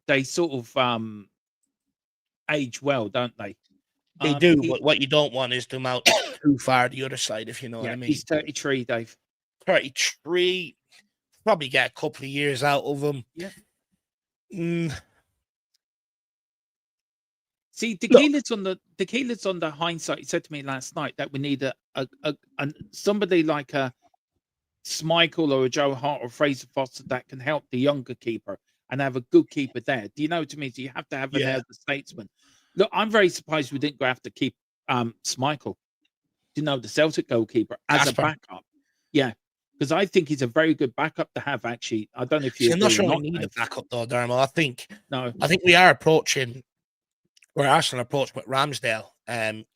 they sort of age well, don't they? They do, but what you don't want is them out too far the other side, if you know what I mean. He's 33, Dave. 33, probably get a couple of years out of him. Yeah. See, Tequila's on the hindsight. He said to me last night that we need a somebody like a Schmeichel or a Joe Hart or Fraser Foster that can help the younger keeper and have a good keeper there. Do you know what I mean? So you have to have an elder statesman. Look, I'm very surprised we didn't go after keep Schmeichel, you know, the Celtic goalkeeper as a backup. Yeah, because I think he's a very good backup to have. Actually, I don't know if you. I'm not sure we need a backup though, Dermo. I think we are approaching where Arsenal approached with Ramsdale.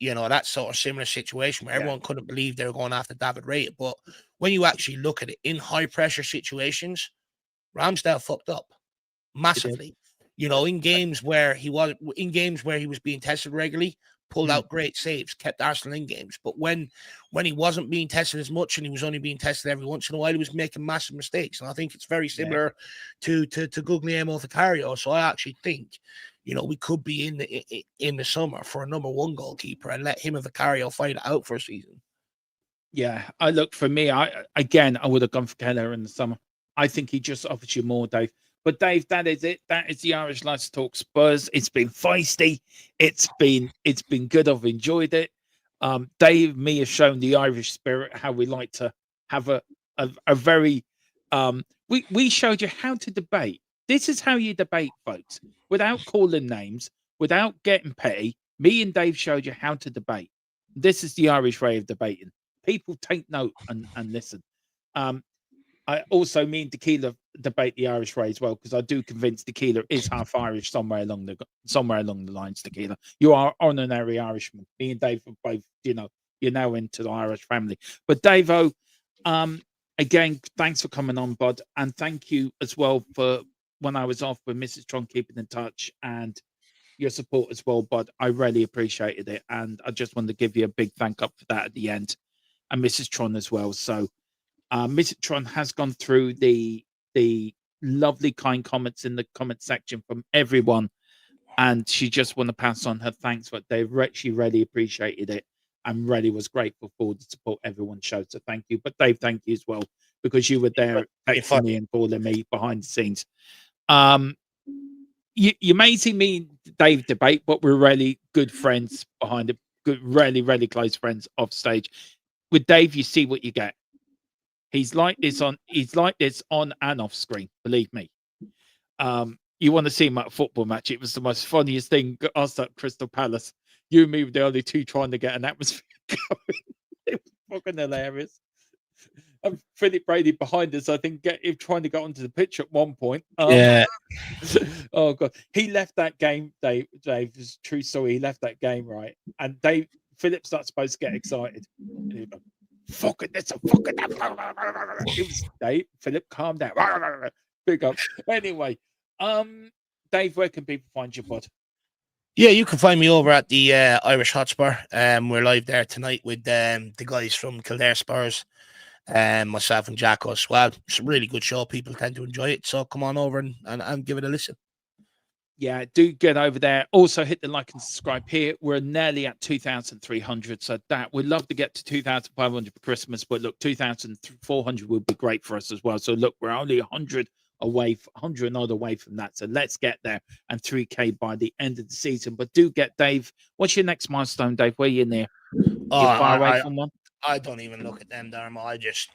You know, that sort of similar situation where everyone couldn't believe they were going after David Raya. But when you actually look at it in high pressure situations, Ramsdale fucked up massively. You know, in games where he was being tested regularly, pulled out great saves, kept Arsenal in games. But when he wasn't being tested as much and he was only being tested every once in a while, he was making massive mistakes. And I think it's very similar to Guglielmo Vicario. So I actually think, you know, we could be in the summer for a number one goalkeeper and let him and Vicario fight it out for a season. Yeah, I look, for me, I would have gone for Keller in the summer. I think he just offers you more, Dave. But Dave, that is it. That is the Irish Lads Talk Spurs. It's been feisty. It's been good. I've enjoyed it. Dave, me has shown the Irish spirit, how we like to have a very we showed you how to debate. This is how you debate, folks, without calling names, without getting petty. Me and Dave showed you how to debate. This is the Irish way of debating. People take note and listen. I also, me and Tequila debate the Irish way as well, because I do convince Tequila is half Irish somewhere along the lines. Tequila, you are honorary Irishman. Me and Dave are both, you know, you're now into the Irish family. But Dave-O, again, thanks for coming on, bud, and thank you as well for when I was off with Mrs. Tron keeping in touch and your support as well, bud. I really appreciated it, and I just wanted to give you a big thank up for that at the end, and Mrs. Tron as well. So. Mrs. Tron has gone through the lovely kind comments in the comment section from everyone, and she just want to pass on her thanks. But she really appreciated it and really was grateful for the support everyone showed. So thank you. But Dave, thank you as well, because you were there texting me and calling me behind the scenes. You may see me and Dave debate, but we're really good friends behind it. Good, really, really close friends off stage. With Dave, you see what you get. He's like this on and off screen, believe me. You want to see him at a football match. It was the most funniest thing. Us at Crystal Palace. You and me were the only two trying to get an atmosphere going. It was fucking hilarious. And Philip Brady behind us, I think, trying to get onto the pitch at one point. Oh god. He left that game, Dave. It's a true story. He left that game, right? And Philip's not supposed to get excited. Fucking this, fucking that. It was Dave. Philip, calm down. Big up. Anyway, Dave, where can people find you, bud? Yeah, you can find me over at the Irish Hotspur. We're live there tonight with the guys from Kildare Spurs, myself and Jacko as well. It's a really good show. People tend to enjoy it. So come on over and give it a listen. Yeah, do get over there. Also, hit the like and subscribe here. We're nearly at 2,300. So that we'd love to get to 2,500 for Christmas. But look, 2,400 would be great for us as well. So look, we're only 100 away, 100 odd away from that. So let's get there and 3K by the end of the season. But do get Dave. What's your next milestone, Dave? Where are you near? You're far away from one? I don't even look at them, Dermo. I just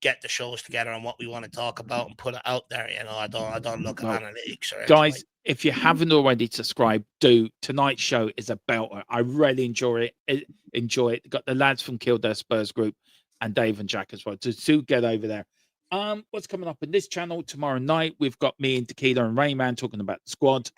get the shows together and what we want to talk about and put it out there. You know, I don't look at analytics or guys. anything. If you haven't already subscribed, do. Tonight's show is a belter. I really enjoy it. Got the lads from Kildare Spurs group and Dave and Jack as well. So do get over there. What's coming up in this channel tomorrow night? We've got me and Tequila and Rayman talking about the squad.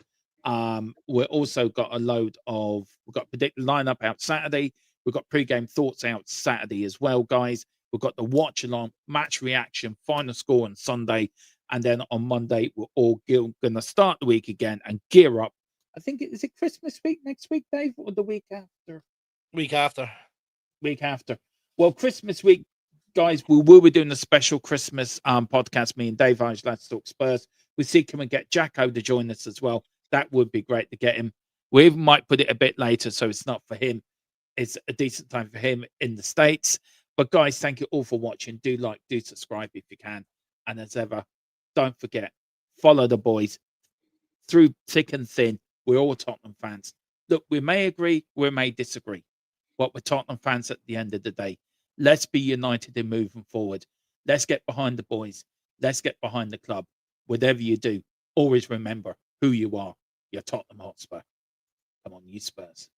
We've also got we've got predicted lineup out Saturday. We've got pre-game thoughts out Saturday as well, guys. We've got the watch along, match reaction, final score on Sunday. And then on Monday, we're all going to start the week again and gear up. I think is it Christmas week next week, Dave, or the week after? Week after. Week after. Well, Christmas week, guys, we will be doing a special Christmas podcast. Me and Dave, Irish Lads Talk Spurs. We see can we get Jacko to join us as well. That would be great to get him. We even might put it a bit later, so it's not for him. It's a decent time for him in the States. But guys, thank you all for watching. Do like, do subscribe if you can. And as ever, don't forget, follow the boys through thick and thin. We're all Tottenham fans. Look, we may agree, we may disagree, but we're Tottenham fans at the end of the day. Let's be united in moving forward. Let's get behind the boys. Let's get behind the club. Whatever you do, always remember who you are. You're Tottenham Hotspur. Come on, you Spurs.